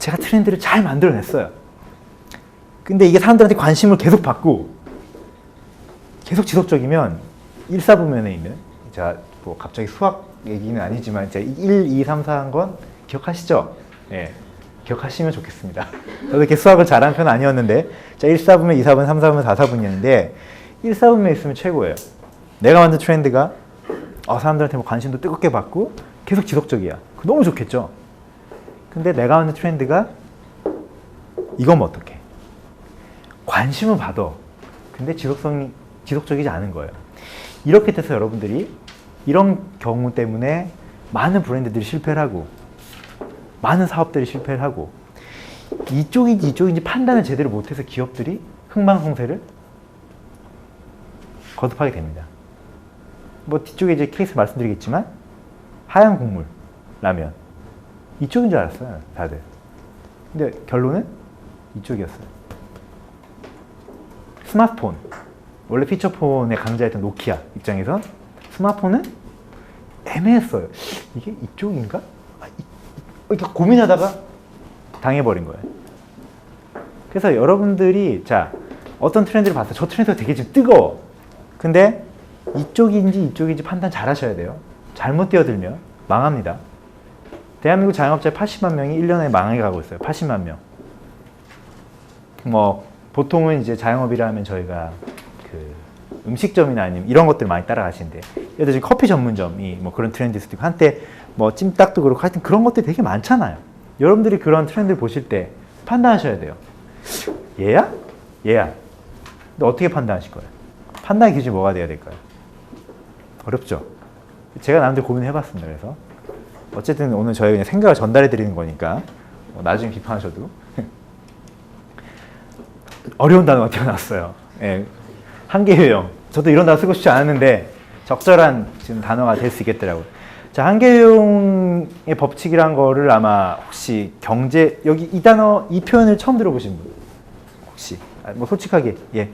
제가 트렌드를 잘 만들어냈어요. 근데 이게 사람들한테 관심을 계속 받고 계속 지속적이면 일사분면에 있는, 자, 뭐 갑자기 수학 얘기는 아니지만 제가 1, 2, 3, 4 한 건 기억하시죠? 네. 기억하시면 좋겠습니다. 저도 이렇게 수학을 잘하는 편은 아니었는데, 자, 1사분면, 2사분, 3사분면, 4사분이었는데 1사분면에 있으면 최고예요. 내가 만든 트렌드가 사람들한테 뭐 관심도 뜨겁게 받고 계속 지속적이야. 너무 좋겠죠? 근데 내가 만든 트렌드가 이거면 어떡해? 관심은 받아. 근데 지속적이지 않은 거예요. 이렇게 돼서 여러분들이 이런 경우 때문에 많은 브랜드들이 실패를 하고 많은 사업들이 실패를 하고 이쪽인지 판단을 제대로 못해서 기업들이 흥망성쇠를 거듭하게 됩니다. 뭐 뒤쪽에 이제 케이스 말씀드리겠지만 하얀 국물 라면 이쪽인 줄 알았어요, 다들. 근데 결론은 이쪽이었어요. 스마트폰, 원래 피처폰의 강자였던 노키아 입장에선 스마트폰은 애매했어요. 이게 이쪽인가? 이렇게 고민하다가 당해버린 거예요. 그래서 여러분들이, 자, 어떤 트렌드를 봤어요. 저 트렌드가 되게 지금 뜨거워. 근데 이쪽인지 판단 잘 하셔야 돼요. 잘못 뛰어들면 망합니다. 대한민국 자영업자 80만 명이 1년에 망해가고 있어요. 80만 명. 뭐 보통은 이제 자영업이라 하면 저희가 그 음식점이나 아니면 이런 것들 많이 따라가시는데, 예를 들어 지금 커피 전문점이 뭐 그런 트렌드일 수도 있고, 한때 뭐 찜닭도 그렇고 하여튼 그런 것들이 되게 많잖아요. 여러분들이 그런 트렌드를 보실 때 판단하셔야 돼요. 얘야? 얘야. 근데 어떻게 판단하실 거예요? 판단의 기준이 뭐가 돼야 될까요? 어렵죠? 제가 나름대로 고민을 해봤습니다. 그래서 어쨌든 오늘 저희 그냥 생각을 전달해 드리는 거니까 나중에 비판하셔도 어려운 단어가 튀어나왔어요. 예. 한계효용. 저도 이런 단어 쓰고 싶지 않았는데 적절한 지금 단어가 될 수 있겠더라고요. 자, 한계효용의 법칙이란 거를 아마 혹시 여기 이 단어, 이 표현을 처음 들어보신 분 혹시 뭐 솔직하게, 예,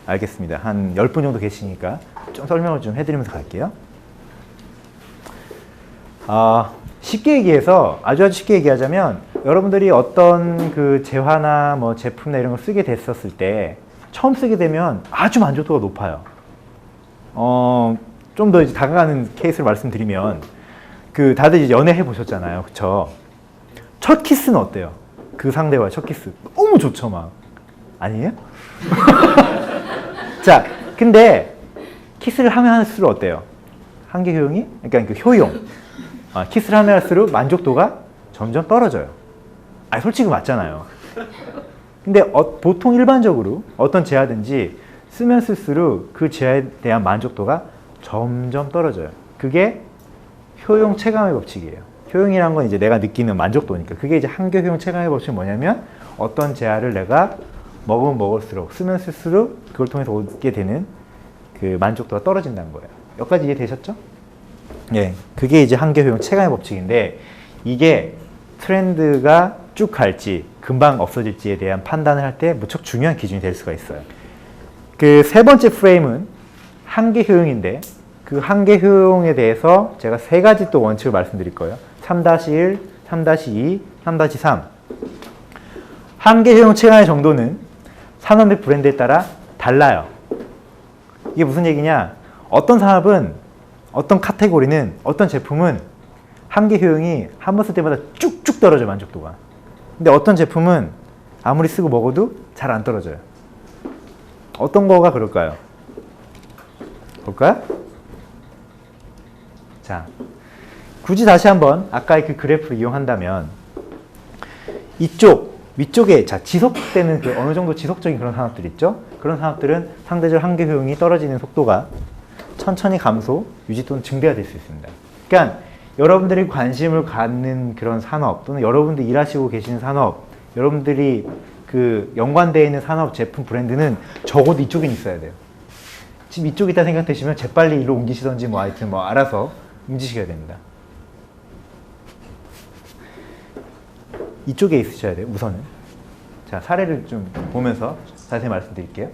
알겠습니다. 한 10분 정도 계시니까 좀 설명을 좀 해드리면서 갈게요. 쉽게 얘기해서, 아주 쉽게 얘기하자면, 여러분들이 어떤 그 재화나 뭐 제품이나 이런 걸 쓰게 됐었을 때 처음 쓰게 되면 아주 만족도가 높아요. 좀 더 이제 다가가는 케이스를 말씀드리면, 그 다들 이제 연애 해보셨잖아요, 그쵸? 첫 키스는 어때요? 그 상대와의 첫 키스 너무 좋죠, 막. 아니에요? 자, 근데 키스를 하면 할수록 어때요? 한계 효용이? 그러니까 그 효용. 키스를 하면 할수록 만족도가 점점 떨어져요. 솔직히 맞잖아요. 근데 보통 일반적으로 어떤 제아든지 쓰면 쓸수록 그 제아에 대한 만족도가 점점 떨어져요. 그게 효용 체감의 법칙이에요. 효용이란 건 이제 내가 느끼는 만족도니까. 그게 이제 한계 효용 체감의 법칙은 뭐냐면, 어떤 제아를 내가 먹으면 먹을수록, 쓰면 쓸수록 그걸 통해서 오게 되는 그 만족도가 떨어진다는 거예요. 여기까지 이해되셨죠? 예, 그게 이제 한계효용 체감의 법칙인데, 이게 트렌드가 쭉 갈지 금방 없어질지에 대한 판단을 할 때 무척 중요한 기준이 될 수가 있어요. 그 세 번째 프레임은 한계효용인데, 그 한계효용에 대해서 제가 세 가지 또 원칙을 말씀드릴 거예요. 3-1, 3-2, 3-3. 한계효용 체감의 정도는 산업의 브랜드에 따라 달라요. 이게 무슨 얘기냐? 어떤 산업은, 어떤 카테고리는, 어떤 제품은 한계효용이 한 번 쓸 때마다 쭉쭉 떨어져, 만족도가. 근데 어떤 제품은 아무리 쓰고 먹어도 잘 안 떨어져요. 어떤 거가 그럴까요? 볼까요? 자, 굳이 다시 한번 아까의 그 그래프를 이용한다면, 이쪽 위쪽에 자 지속되는 그 어느 정도 지속적인 그런 산업들 있죠? 그런 산업들은 상대적 한계 효용이 떨어지는 속도가 천천히 감소, 유지 또는 증대가 될 수 있습니다. 그러니까 여러분들이 관심을 갖는 그런 산업, 또는 여러분들이 일하시고 계시는 산업, 여러분들이 그 연관되어 있는 산업, 제품, 브랜드는 적어도 이쪽엔 있어야 돼요. 지금 이쪽에 있다 생각되시면 재빨리 일로 옮기시던지 뭐 하여튼 뭐 알아서 움직이셔야 됩니다. 이쪽에 있으셔야 돼요, 우선은. 자, 사례를 좀 보면서 자세히 말씀드릴게요.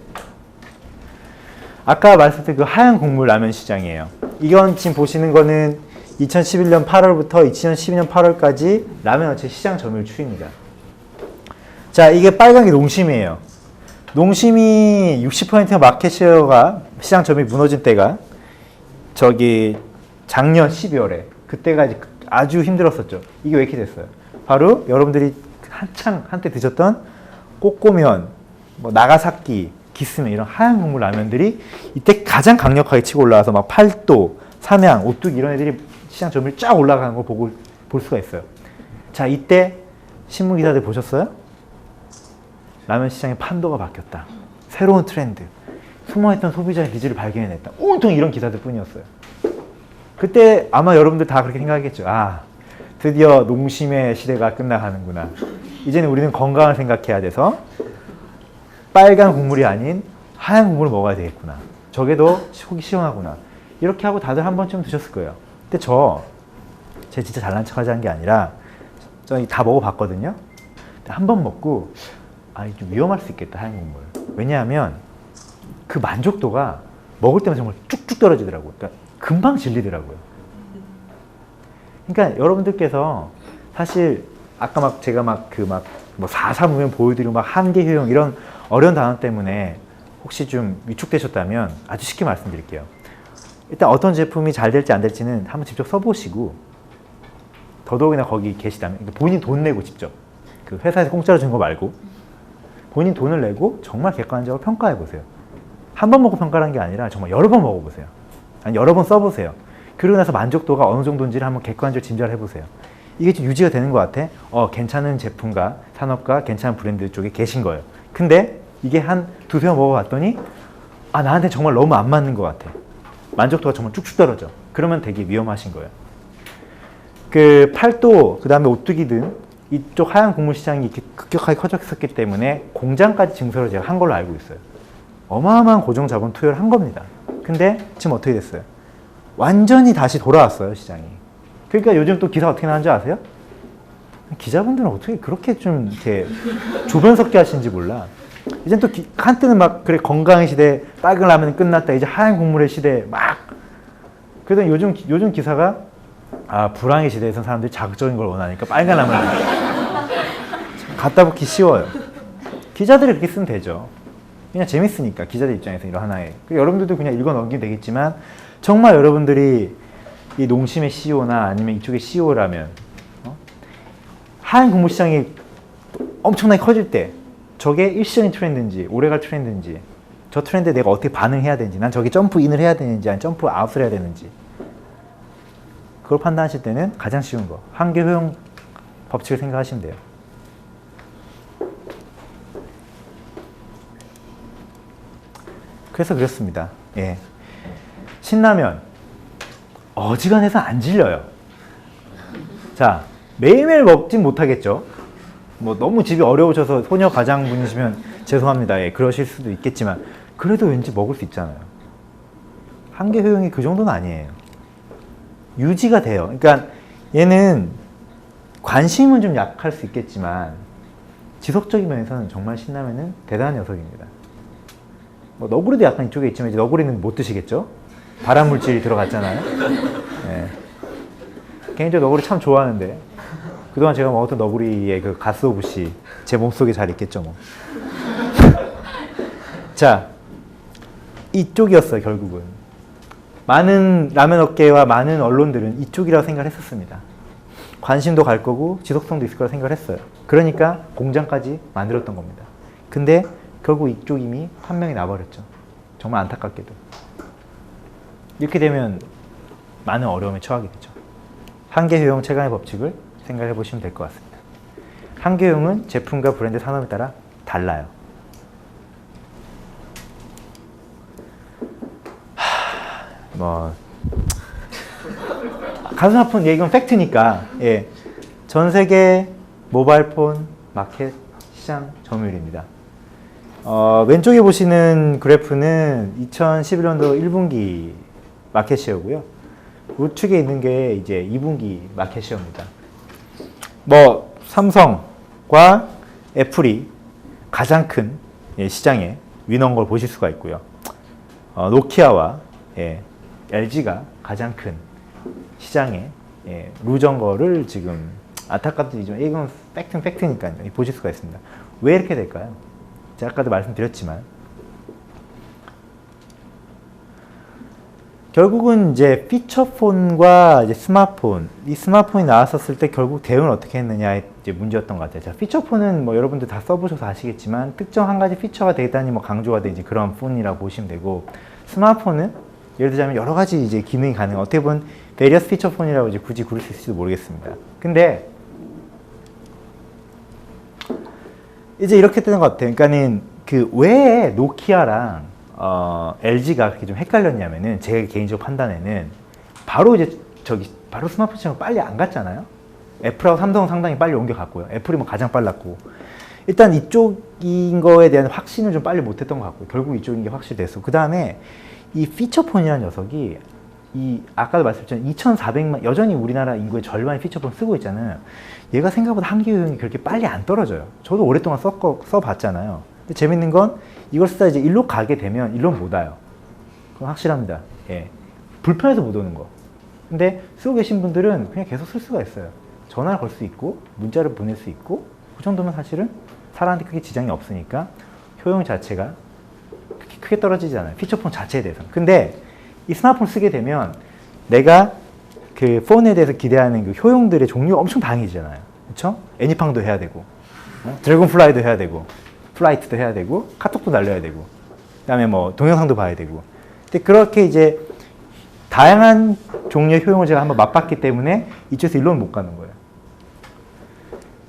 아까 말씀드린 그 하얀 곡물 라면 시장이에요. 이건 지금 보시는 거는 2011년 8월부터 2012년 8월까지 라면 업체 시장 점유율 추이입니다. 자, 이게 빨간 게 농심이에요. 농심이 60% 마켓쉐어가 시장 점유율이 무너진 때가 저기 작년 12월에 그때가 이제 아주 힘들었었죠. 이게 왜 이렇게 됐어요? 바로 여러분들이 한때 드셨던 꼬꼬면, 뭐 나가사키, 기스면 이런 하얀 국물 라면들이 이때 가장 강력하게 치고 올라와서 막 팔도, 삼양, 오뚜기 이런 애들이 시장 점유율 쫙 올라가는 걸 볼 수가 있어요. 자, 이때 신문 기사들 보셨어요? 라면 시장의 판도가 바뀌었다. 새로운 트렌드. 숨어있던 소비자의 니즈를 발견해냈다. 온통 이런 기사들 뿐이었어요. 그때 아마 여러분들 다 그렇게 생각했겠죠. 아, 드디어 농심의 시대가 끝나가는구나. 이제는 우리는 건강을 생각해야 돼서 빨간 국물이 아닌 하얀 국물을 먹어야 되겠구나. 저게 더 속이 시원하구나. 이렇게 하고 다들 한 번쯤 드셨을 거예요. 근데 제가 진짜 잘난 척하지 한 게 아니라 저 다 먹어봤거든요. 한 번 먹고 좀 위험할 수 있겠다, 하얀 국물. 왜냐하면 그 만족도가 먹을 때마다 정말 쭉쭉 떨어지더라고요. 그러니까 금방 질리더라고요. 그러니까 여러분들께서 사실 아까 제가 뭐 4.3 보여드리고 한계 효용 이런 어려운 단어 때문에 혹시 좀 위축되셨다면 아주 쉽게 말씀드릴게요. 일단 어떤 제품이 잘 될지 안 될지는 한번 직접 써보시고, 더더욱이나 거기 계시다면 본인 돈 내고 직접, 그 회사에서 공짜로 준 거 말고 본인 돈을 내고 정말 객관적으로 평가해 보세요. 한 번 먹고 평가하는 게 아니라 정말 여러 번 먹어보세요. 아니 여러 번 써보세요. 그러고 나서 만족도가 어느 정도인지를 한번 객관적으로 짐작을 해보세요. 이게 좀 유지가 되는 것 같아? 괜찮은 제품과 산업과 괜찮은 브랜드 쪽에 계신 거예요. 근데 이게 한 두세 번 먹어봤더니 나한테 정말 너무 안 맞는 것 같아. 만족도가 정말 쭉쭉 떨어져. 그러면 되게 위험하신 거예요. 그 팔도, 그 다음에 오뚜기 등 이쪽 하얀 곡물 시장이 이렇게 급격하게 커졌었기 때문에 공장까지 증설을 제가 한 걸로 알고 있어요. 어마어마한 고정 자본 투여를 한 겁니다. 근데 지금 어떻게 됐어요? 완전히 다시 돌아왔어요, 시장이. 그러니까 요즘 또 기사 어떻게 나왔는지 아세요? 기자분들은 어떻게 그렇게 좀 이렇게 조변석게 하시는지 몰라. 이젠 또 한때는 그래 건강의 시대, 빨간 라면은 끝났다, 이제 하얀 국물의 시대 그래도 요즘 기사가 불황의 시대에선 사람들이 자극적인 걸 원하니까 빨간 라면을 갖다 붙기 쉬워요. 기자들이 그렇게 쓰면 되죠. 그냥 재밌으니까, 기자들 입장에서 이런 하나에. 여러분들도 그냥 읽어 넘기면 되겠지만, 정말 여러분들이 이 농심의 CEO나 아니면 이쪽의 CEO라면 하얀 국물 시장이 엄청나게 커질 때 저게 일시적인 트렌드인지 오래갈 트렌드인지, 저 트렌드에 내가 어떻게 반응해야 되는지, 난 저기 점프인을 해야 되는지 아니면 점프 아웃을 해야 되는지, 그걸 판단하실 때는 가장 쉬운 거, 한계 효용 법칙을 생각하시면 돼요. 그래서 그렇습니다. 예. 신라면 어지간해서 안 질려요. 자, 매일매일 먹진 못하겠죠. 뭐 너무 집이 어려우셔서 소녀 가장분이시면 죄송합니다. 예, 그러실 수도 있겠지만 그래도 왠지 먹을 수 있잖아요. 한계 효용이 그 정도는 아니에요. 유지가 돼요. 그러니까 얘는 관심은 좀 약할 수 있겠지만 지속적인 면에서는 정말 신라면은 대단한 녀석입니다. 뭐 너구리도 약간 이쪽에 있지만 이제 너구리는 못 드시겠죠? 발암 물질이 들어갔잖아요. 예. 개인적으로 너구리 참 좋아하는데 그동안 제가 먹었던 너구리의 그 가스오부시 제 몸속에 잘 있겠죠 뭐. 자, 이쪽이었어요 결국은. 많은 라면 업계와 많은 언론들은 이쪽이라고 생각을 했었습니다. 관심도 갈 거고 지속성도 있을 거라고 생각을 했어요. 그러니까 공장까지 만들었던 겁니다. 근데 결국 이쪽 이미 판명이 나버렸죠. 정말 안타깝게도. 이렇게 되면 많은 어려움에 처하게 되죠. 한계 효용 체감의 법칙을 생각해 보시면 될 것 같습니다. 한계 효용은 제품과 브랜드 산업에 따라 달라요. 뭐 가슴 아픈 얘기는 팩트니까 예. 전 세계 모바일폰 마켓 시장 점유율입니다. 왼쪽에 보시는 그래프는 2011년도 1분기 마켓 시어고요. 우측에 있는 게 이제 2분기 마켓 시어입니다. 뭐 삼성과 애플이 가장 큰 시장에 위너인 걸 보실 수가 있고요. 노키아와 LG가 가장 큰 시장에 루저인 거를 지금 안타깝지만 이건 팩트니까요. 보실 수가 있습니다. 왜 이렇게 될까요? 제가 아까도 말씀드렸지만 결국은 이제 피처폰과 이제 스마트폰, 이 스마트폰이 나왔었을 때 결국 대응을 어떻게 했느냐의 이제 문제였던 것 같아요. 자, 피처폰은 뭐 여러분들 다 써보셔서 아시겠지만 특정 한 가지 피처가 대단히 뭐 강조가 된 이제 그런 폰이라고 보시면 되고, 스마트폰은 예를 들자면 여러 가지 이제 기능이 가능한, 어떻게 보면 베리어스 피처폰이라고 이제 굳이 부를 수 있을지도 모르겠습니다. 근데 이제 이렇게 되는 것 같아요. 그러니까는 그 왜 노키아랑 LG가 그렇게 좀 헷갈렸냐면은, 제 개인적 판단에는 바로 이제 바로 스마트폰 시장으로 빨리 안 갔잖아요. 애플하고 삼성은 상당히 빨리 옮겨갔고요. 애플이 뭐 가장 빨랐고, 일단 이쪽인 거에 대한 확신을 좀 빨리 못했던 것 같고요. 결국 이쪽인 게 확실히 됐어. 그 다음에 이 피처폰이라는 녀석이 아까도 말씀드렸지만 2,400만, 여전히 우리나라 인구의 절반이 피처폰 쓰고 있잖아요. 얘가 생각보다 한계 효용이 그렇게 빨리 안 떨어져요. 저도 오랫동안 써봤잖아요. 근데 재밌는 건 이걸 쓰다 이제 일로 가게 되면 일로 못 와요. 그건 확실합니다. 예. 불편해서 못 오는 거. 근데 쓰고 계신 분들은 그냥 계속 쓸 수가 있어요. 전화를 걸 수 있고 문자를 보낼 수 있고, 그 정도면 사실은 사람한테 크게 지장이 없으니까 효용 자체가 크게 떨어지지 않아요. 피처폰 자체에 대해서는. 근데 이 스마트폰 쓰게 되면 내가 그 폰에 대해서 기대하는 그 효용들의 종류가 엄청 다양해지잖아요. 그렇죠? 애니팡도 해야 되고, 드래곤플라이도 해야 되고, 플라이트도 해야 되고, 카톡도 날려야 되고, 그다음에 뭐 동영상도 봐야 되고. 근데 그렇게 이제 다양한 종류의 효용을 제가 한번 맛봤기 때문에 이쪽에서 일로는 못 가는 거예요.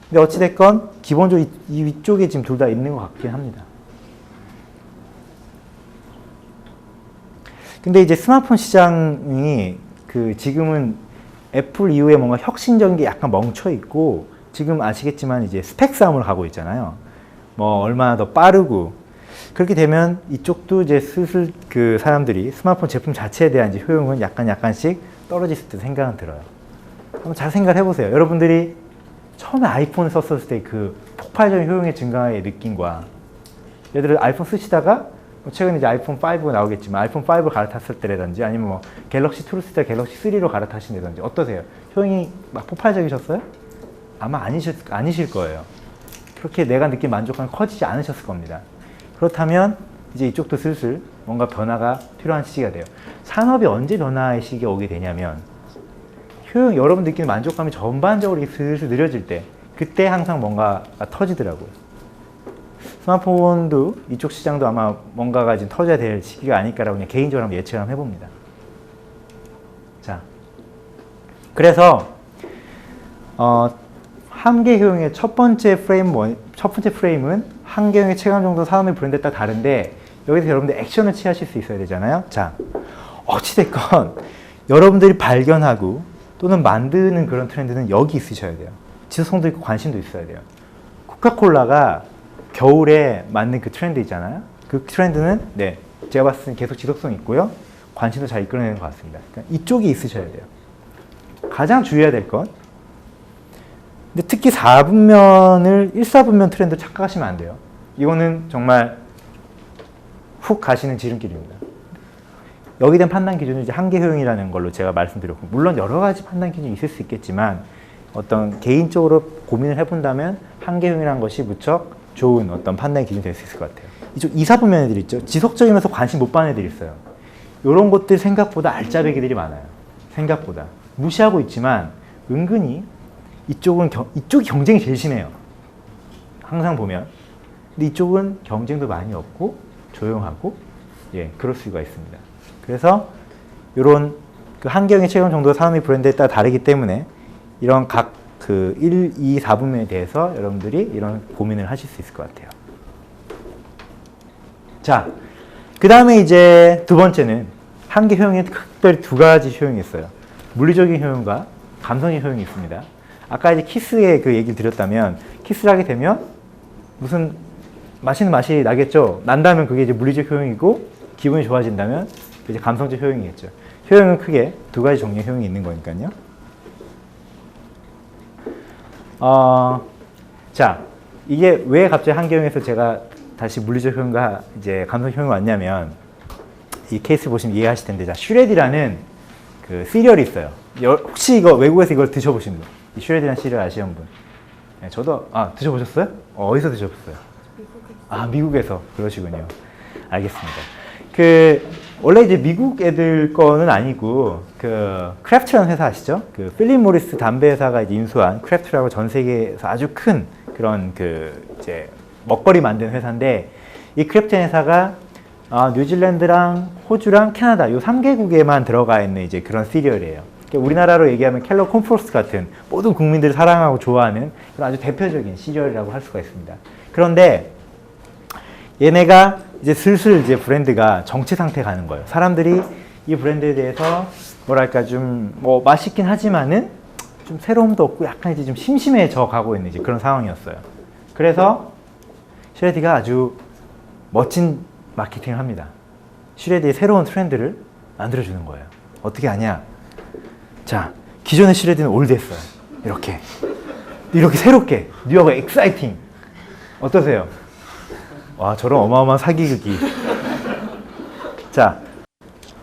근데 어찌됐건 기본적으로 이 위쪽에 지금 둘 다 있는 것 같긴 합니다. 근데 이제 스마트폰 시장이 지금은 애플 이후에 뭔가 혁신적인 게 약간 멈춰 있고, 지금 아시겠지만 이제 스펙 싸움을 가고 있잖아요. 뭐 얼마나 더 빠르고. 그렇게 되면 이쪽도 이제 슬슬 그 사람들이 스마트폰 제품 자체에 대한 이제 효용은 약간씩 떨어질 듯 생각은 들어요. 한번 잘 생각을 해보세요. 여러분들이 처음에 아이폰을 썼을 때 그 폭발적인 효용의 증가의 느낌과, 예를 들어 아이폰 쓰시다가 최근에 이제 아이폰 5가 나오겠지만 아이폰 5를 갈아탔을 때라든지, 아니면 뭐 갤럭시 2를 쓸 때 갤럭시 3로 갈아타신다든지 어떠세요? 효용이 막 폭발적이셨어요? 아마 아니실 거예요. 그렇게 내가 느낀 만족감이 커지지 않으셨을 겁니다. 그렇다면 이제 이쪽도 슬슬 뭔가 변화가 필요한 시기가 돼요. 산업이 언제 변화의 시기가 오게 되냐면, 여러분 느끼는 만족감이 전반적으로 슬슬 느려질 때, 그때 항상 뭔가가 터지더라고요. 스마트폰도 이쪽 시장도 아마 뭔가가 지금 터져야 될 시기가 아닐까라고 그냥 개인적으로 한번 예측을 한번 해봅니다. 자, 그래서 한계 효용의 첫 번째 프레임은 한계 효용의 체감 정도 산업의 브랜드에 따라 다른데, 여기서 여러분들 액션을 취하실 수 있어야 되잖아요. 자, 어찌됐건 여러분들이 발견하고 또는 만드는 그런 트렌드는 여기 있으셔야 돼요. 지속성도 있고 관심도 있어야 돼요. 코카콜라가 겨울에 맞는 그 트렌드 있잖아요. 그 트렌드는 네, 제가 봤을 때 계속 지속성 있고요. 관심도 잘 이끌어내는 것 같습니다. 그러니까 이쪽이 있으셔야 돼요. 가장 주의해야 될 건, 근데 특히 4분면을 1, 4분면 트렌드 착각하시면 안 돼요. 이거는 정말 훅 가시는 지름길입니다. 여기 된 판단 기준은 이제 한계 효용이라는 걸로 제가 말씀드렸고, 물론 여러 가지 판단 기준이 있을 수 있겠지만 어떤 개인적으로 고민을 해본다면 한계 효용이라는 것이 무척 좋은 어떤 판단 기준이 될 수 있을 것 같아요. 이쪽 2, 4분면 애들 있죠. 지속적이면서 관심 못 받는 애들이 있어요. 이런 것들 생각보다 알짜배기들이 많아요. 생각보다. 무시하고 있지만 은근히 이쪽이 경쟁이 제일 심해요. 항상 보면. 근데 이쪽은 경쟁도 많이 없고 조용하고 예, 그럴 수가 있습니다. 그래서 이런 그 한경의 체감 정도가 산업이 브랜드에 따라 다르기 때문에 이런 각 그 1, 2, 4분면에 대해서 여러분들이 이런 고민을 하실 수 있을 것 같아요. 자, 그 다음에 이제 두 번째는 한계 효용에 특별히 두 가지 효용이 있어요. 물리적인 효용과 감성의 효용이 있습니다. 아까 이제 키스의 그 얘기를 드렸다면 키스를 하게 되면 무슨 맛있는 맛이 나겠죠. 난다면 그게 이제 물리적 효용이고 기분이 좋아진다면 이제 감성적 효용이겠죠. 효용은 크게 두 가지 종류의 효용이 있는 거니까요. 자, 이게 왜 갑자기 한계 효용에서 제가 다시 물리적 효용과 이제 감성 효용이 왔냐면 이 케이스 보시면 이해하실 텐데, 자, 슈레디라는 그 시리얼이 있어요. 혹시 이거 외국에서 이걸 드셔보신 분? 이 슈레디라는 시리얼 아시는 분? 네, 저도 드셔보셨어요? 어디서 드셔보셨어요? 미국에서. 그러시군요. 알겠습니다. 원래 이제 미국 애들 거는 아니고, 크래프트라는 회사 아시죠? 필립 모리스 담배 회사가 이제 인수한 크래프트라고 전 세계에서 아주 큰 그런 이제 먹거리 만드는 회사인데, 이 크래프트 회사가 뉴질랜드랑 호주랑 캐나다 이 3개국에만 들어가 있는 이제 그런 시리얼이에요. 우리나라로 얘기하면 켈로그 콤프로스트 같은 모든 국민들이 사랑하고 좋아하는 그런 아주 대표적인 시리얼이라고 할 수가 있습니다. 그런데 얘네가 이제 슬슬 이제 브랜드가 정체 상태에 가는 거예요. 사람들이 이 브랜드에 대해서 뭐랄까 좀 맛있긴 하지만은 좀 새로움도 없고 약간 이제 좀 심심해져 가고 있는 이제 그런 상황이었어요. 그래서 슈레디가 아주 멋진 마케팅을 합니다. 슈레디의 새로운 트렌드를 만들어주는 거예요. 어떻게 하냐? 자, 기존의 슈레디는 올드했어요. 이렇게 새롭게, 뉴하고 엑사이팅. 어떠세요? 와, 저런 어마어마한 사기극이. 자,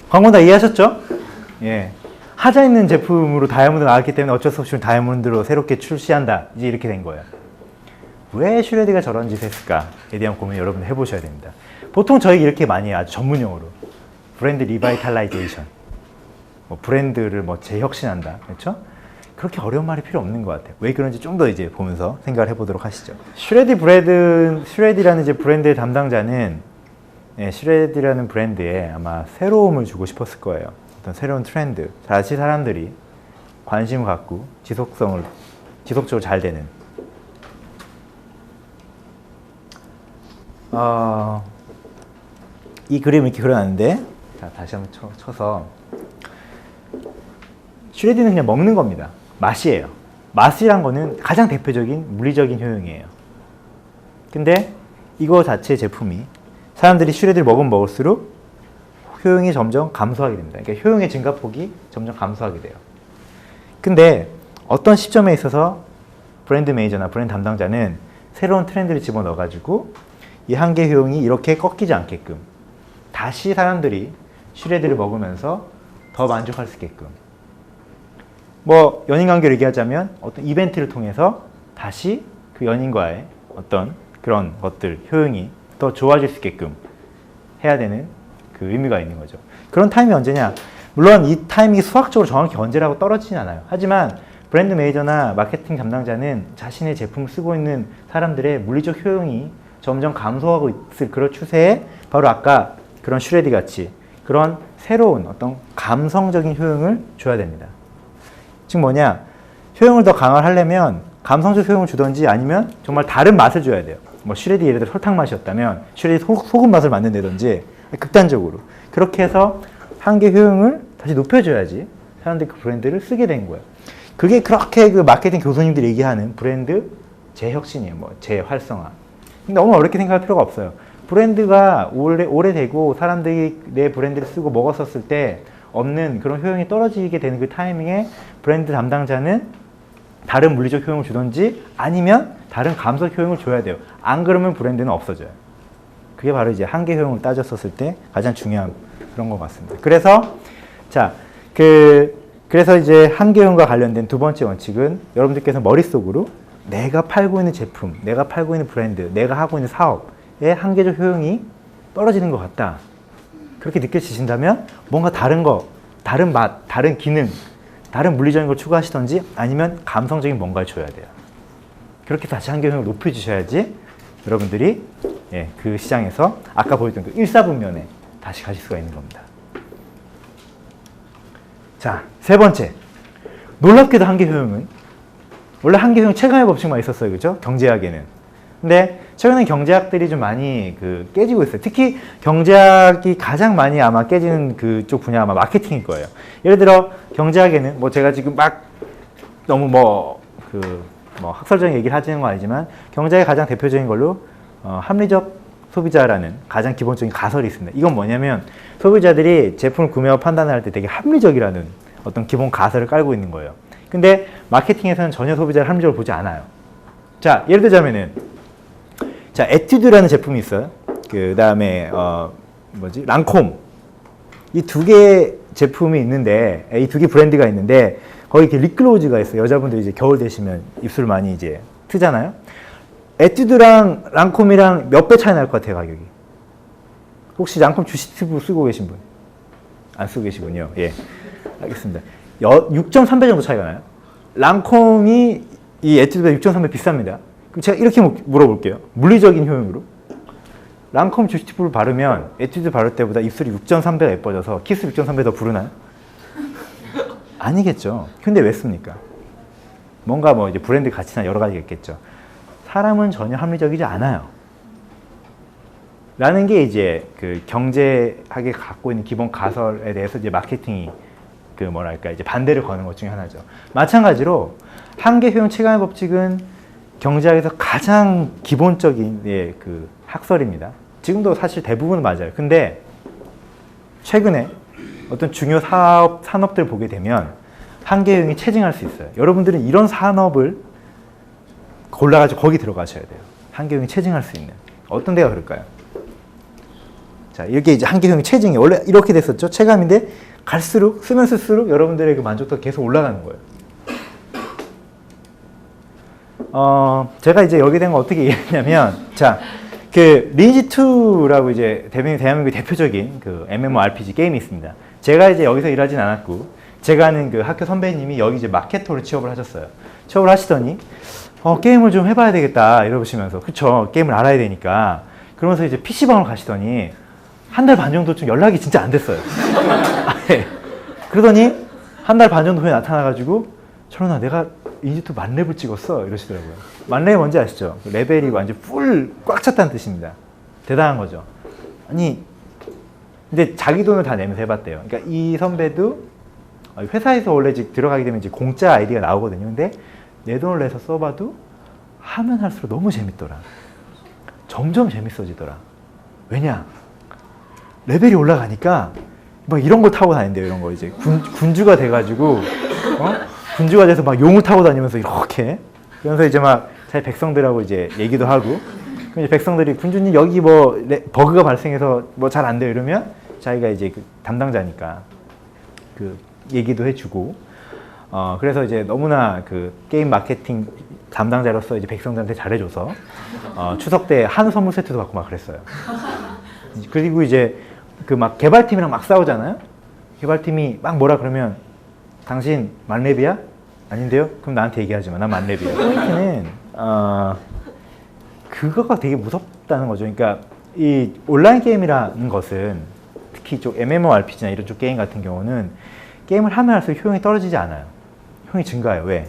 광고 다 이해하셨죠? 예. 하자 있는 제품으로 다이아몬드 나왔기 때문에 어쩔 수 없이 다이아몬드로 새롭게 출시한다. 이제 이렇게 된 거예요. 왜 슈레디가 저런 짓을 했을까에 대한 고민 여러분 해보셔야 됩니다. 보통 저희 이렇게 많이 해요. 아주 전문용어로. 브랜드 리바이탈라이제이션. 브랜드를 재혁신한다. 그렇죠? 그렇게 어려운 말이 필요 없는 것 같아요. 왜 그런지 좀 더 이제 보면서 생각을 해보도록 하시죠. 슈레디라는 이제 브랜드의 담당자는 슈레디라는 브랜드에 아마 새로움을 주고 싶었을 거예요. 어떤 새로운 트렌드. 다시 사람들이 관심을 갖고 지속적으로 잘 되는. 이 그림 이렇게 그려놨는데, 자, 다시 한번 쳐서. 슈레디는 그냥 먹는 겁니다. 맛이에요. 맛이란 거는 가장 대표적인 물리적인 효용이에요. 근데 이거 자체 제품이 사람들이 슈레디를 먹으면 먹을수록 효용이 점점 감소하게 됩니다. 그러니까 효용의 증가폭이 점점 감소하게 돼요. 근데 어떤 시점에 있어서 브랜드 매니저나 브랜드 담당자는 새로운 트렌드를 집어넣어가지고 이 한계 효용이 이렇게 꺾이지 않게끔 다시 사람들이 슈레디를 먹으면서 더 만족할 수 있게끔, 연인 관계를 얘기하자면 어떤 이벤트를 통해서 다시 그 연인과의 어떤 그런 것들, 효용이 더 좋아질 수 있게끔 해야 되는 그 의미가 있는 거죠. 그런 타이밍이 언제냐? 물론 이 타이밍이 수학적으로 정확히 언제라고 떨어지진 않아요. 하지만 브랜드 매니저나 마케팅 담당자는 자신의 제품을 쓰고 있는 사람들의 물리적 효용이 점점 감소하고 있을 그런 추세에 바로 아까 그런 슈레디 같이 그런 새로운 어떤 감성적인 효용을 줘야 됩니다. 즉 뭐냐? 효용을 더 강화하려면 감성적 효용을 주던지 아니면 정말 다른 맛을 줘야 돼요. 슈레디 예를 들어 설탕 맛이었다면 슈레디 소금 맛을 만든다든지 극단적으로 그렇게 해서 한계 효용을 다시 높여줘야지 사람들이 그 브랜드를 쓰게 된 거예요. 그게 그렇게 그 마케팅 교수님들이 얘기하는 브랜드 재혁신이에요. 재활성화. 너무 어렵게 생각할 필요가 없어요. 브랜드가 오래되고 사람들이 내 브랜드를 쓰고 먹었었을 때 없는 그런 효용이 떨어지게 되는 그 타이밍에 브랜드 담당자는 다른 물리적 효용을 주든지 아니면 다른 감속 효용을 줘야 돼요. 안 그러면 브랜드는 없어져요. 그게 바로 이제 한계 효용을 따졌었을 때 가장 중요한 그런 것 같습니다. 그래서 그래서 이제 한계 효용과 관련된 두 번째 원칙은 여러분들께서 머릿속으로 내가 팔고 있는 제품, 내가 팔고 있는 브랜드, 내가 하고 있는 사업의 한계적 효용이 떨어지는 것 같다. 그렇게 느껴지신다면 뭔가 다른 거, 다른 맛, 다른 기능, 다른 물리적인 걸 추가하시던지 아니면 감성적인 뭔가를 줘야 돼요. 그렇게 다시 한계 효용을 높여주셔야지 여러분들이 그 시장에서 아까 보였던 그 일사분면에 다시 가실 수가 있는 겁니다. 자, 세 번째. 놀랍게도 한계 효용은 원래 한계 효용 체감의 법칙만 있었어요. 그죠? 경제학에는. 근데 최근에 경제학들이 좀 많이 깨지고 있어요. 특히 경제학이 가장 많이 아마 깨지는 그쪽 분야가 아마 마케팅일 거예요. 예를 들어 경제학에는 뭐 제가 지금 막 너무 학설적인 얘기를 하지는 건 아니지만 경제학의 가장 대표적인 걸로 합리적 소비자라는 가장 기본적인 가설이 있습니다. 이건 뭐냐면 소비자들이 제품을 구매하고 판단을 할 때 되게 합리적이라는 어떤 기본 가설을 깔고 있는 거예요. 근데 마케팅에서는 전혀 소비자를 합리적으로 보지 않아요. 자, 예를 들자면은 자, 에뛰드라는 제품이 있어요. 그 다음에 랑콤. 이 두 개 제품이 있는데 이 두 개 브랜드가 있는데 거기 이렇게 립글로즈가 있어요. 여자분들이 이제 겨울 되시면 입술 많이 이제 트잖아요. 에뛰드랑 랑콤이랑 몇 배 차이 날 것 같아요, 가격이? 혹시 랑콤 주시티브 쓰고 계신 분? 안 쓰고 계시군요. 예. 알겠습니다. 6.3배 정도 차이가 나요. 랑콤이 이 에뛰드보다 6.3배 비쌉니다. 그럼 제가 이렇게 물어볼게요. 물리적인 효용으로. 랑콤 주시티브를 바르면 에뛰드 바를 때보다 입술이 6.3배가 예뻐져서 키스 6.3배 더 부르나요? 아니겠죠. 근데 왜 씁니까? 뭔가 뭐 이제 브랜드 가치나 여러 가지가 있겠죠. 사람은 전혀 합리적이지 않아요. 라는 게 이제 그 경제학에 갖고 있는 기본 가설에 대해서 이제 마케팅이 이제 반대를 거는 것 중에 하나죠. 마찬가지로 한계 효용 체감의 법칙은 경제학에서 가장 기본적인 그 학설입니다. 지금도 사실 대부분은 맞아요. 근데 최근에 어떤 중요 산업들 보게 되면 한계 효용이 체증할 수 있어요. 여러분들은 이런 산업을 골라가지고 거기 들어가셔야 돼요. 한계 효용이 체증할 수 있는. 어떤 데가 그럴까요? 자, 이렇게 이제 한계 효용이 체증이 원래 이렇게 됐었죠. 체감인데 갈수록 쓰면 쓸수록 여러분들의 그 만족도가 계속 올라가는 거예요. 제가 이제 여기 된 거 어떻게 이해했냐면, 자, 그 리니지2라고 이제 대한민국의 대표적인 그 MMORPG 게임이 있습니다. 제가 이제 여기서 일하진 않았고, 제가 아는 그 학교 선배님이 여기 이제 마케터로 취업을 하셨어요. 취업을 하시더니, 게임을 좀 해봐야 되겠다 이러시면서, 그쵸, 게임을 알아야 되니까. 그러면서 이제 PC방을 가시더니, 한 달 반 정도 좀 연락이 진짜 안 됐어요. 네. 그러더니, 한 달 반 정도 후에 나타나가지고, 철원아, 내가 리니지2 만렙을 찍었어. 이러시더라고요. 만렙이 뭔지 아시죠? 레벨이 완전 풀 꽉 찼다는 뜻입니다. 대단한 거죠. 아니, 근데 자기 돈을 다 내면서 해봤대요. 그러니까 이 선배도 회사에서 원래 들어가게 되면 이제 공짜 아이디가 나오거든요. 근데 내 돈을 내서 써봐도 하면 할수록 너무 재밌더라. 점점 재밌어지더라. 왜냐? 레벨이 올라가니까 막 이런 거 타고 다닌대요. 이런 거 이제 군주가 돼가지고 군주가 돼서 막 용을 타고 다니면서 이렇게 그러면서 이제 막 자기 백성들하고 이제 얘기도 하고 그럼 이제 백성들이 군주님 여기 뭐 버그가 발생해서 뭐 잘 안 돼요 이러면 자기가 이제 그 담당자니까 그 얘기도 해주고 그래서 이제 너무나 그 게임 마케팅 담당자로서 이제 백성들한테 잘해줘서 추석 때 한우 선물 세트도 받고 막 그랬어요. 그리고 이제 그 막 개발팀이랑 막 싸우잖아요. 개발팀이 막 뭐라 그러면 당신 만렙이야? 아닌데요? 그럼 나한테 얘기하지 마. 난 만렙이야. 포인트는 그거가 되게 무섭다는 거죠. 그러니까 이 온라인 게임이라는 것은 특히 이쪽 MMORPG나 이런 쪽 게임 같은 경우는 게임을 하면 할수록 효용이 떨어지지 않아요. 효용이 증가해요. 왜?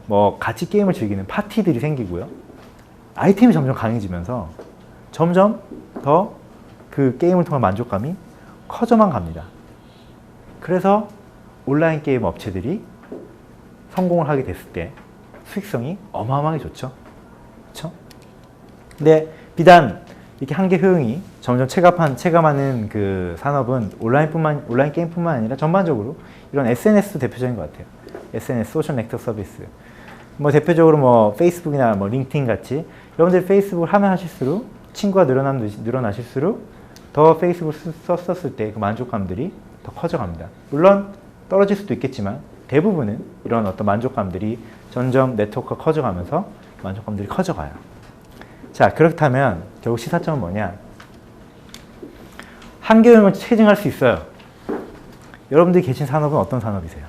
뭐 같이 게임을 즐기는 파티들이 생기고요. 아이템이 점점 강해지면서 점점 더 그 게임을 통한 만족감이 커져만 갑니다. 그래서 온라인 게임 업체들이 성공을 하게 됐을 때 수익성이 어마어마하게 좋죠. 그렇죠? 근데 비단 이렇게 한계 효용이 점점 체감하는 그 산업은 온라인 게임뿐만 아니라 전반적으로 이런 SNS도 대표적인 것 같아요. SNS, 소셜 네트워크 서비스. 뭐 대표적으로 뭐 페이스북이나 뭐 링크드인 같이 여러분들이 페이스북을 하면 하실수록 친구가 늘어나실수록 더 페이스북을 썼을 때 그 만족감들이 더 커져갑니다. 물론 떨어질 수도 있겠지만 대부분은 이런 어떤 만족감들이 점점 네트워크가 커져가면서 만족감들이 커져가요. 자, 그렇다면 결국 시사점은 뭐냐? 한계 효용을 체증할 수 있어요. 여러분들이 계신 산업은 어떤 산업이세요?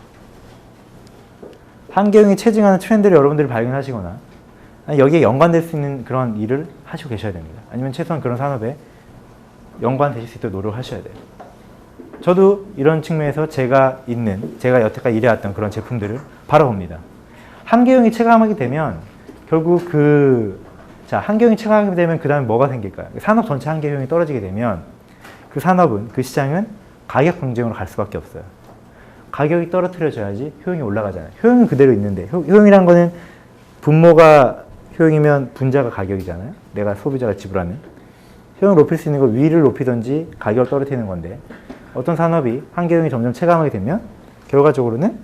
한계 효용이 체증하는 트렌드를 여러분들이 발견하시거나 여기에 연관될 수 있는 그런 일을 하시고 계셔야 됩니다. 아니면 최소한 그런 산업에 연관되실 수 있도록 노력을 하셔야 돼요. 저도 이런 측면에서 제가 여태까지 일해왔던 그런 제품들을 바라봅니다. 한계 효용이 체감하게 되면 결국 한계 효용이 체감하게 되면 그 다음에 뭐가 생길까요? 산업 전체 한계 효용이 떨어지게 되면 그 산업은, 그 시장은 가격 경쟁으로 갈 수밖에 없어요. 가격이 떨어뜨려져야지 효용이 올라가잖아요. 효용은 그대로 있는데, 효용이란 거는 분모가 효용이면 분자가 가격이잖아요. 내가 소비자가 지불하는. 효용을 높일 수 있는 걸 위를 높이든지 가격을 떨어뜨리는 건데, 어떤 산업이 한계 효용이 점점 체감하게 되면 결과적으로는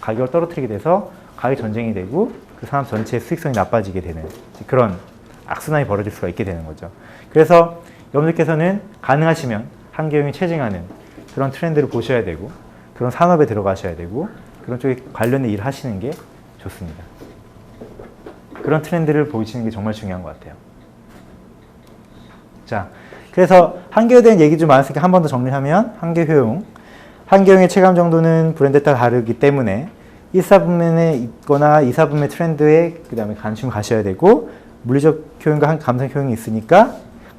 가격을 떨어뜨리게 돼서 가격 전쟁이 되고 그 산업 전체의 수익성이 나빠지게 되는 그런 악순환이 벌어질 수가 있게 되는 거죠. 그래서 여러분들께서는 가능하시면 한계 효용이 체증하는 그런 트렌드를 보셔야 되고 그런 산업에 들어가셔야 되고 그런 쪽에 관련된 일을 하시는 게 좋습니다. 그런 트렌드를 보시는 게 정말 중요한 것 같아요. 자, 그래서 한계에 대한 얘기 좀 많았으니까 한 번 더 정리하면 한계 효용의 체감 정도는 브랜드에 따라 다르기 때문에 1사분면에 있거나 2사분면 트렌드에 그 다음에 관심을 가셔야 되고 물리적 효용과 감성 효용이 있으니까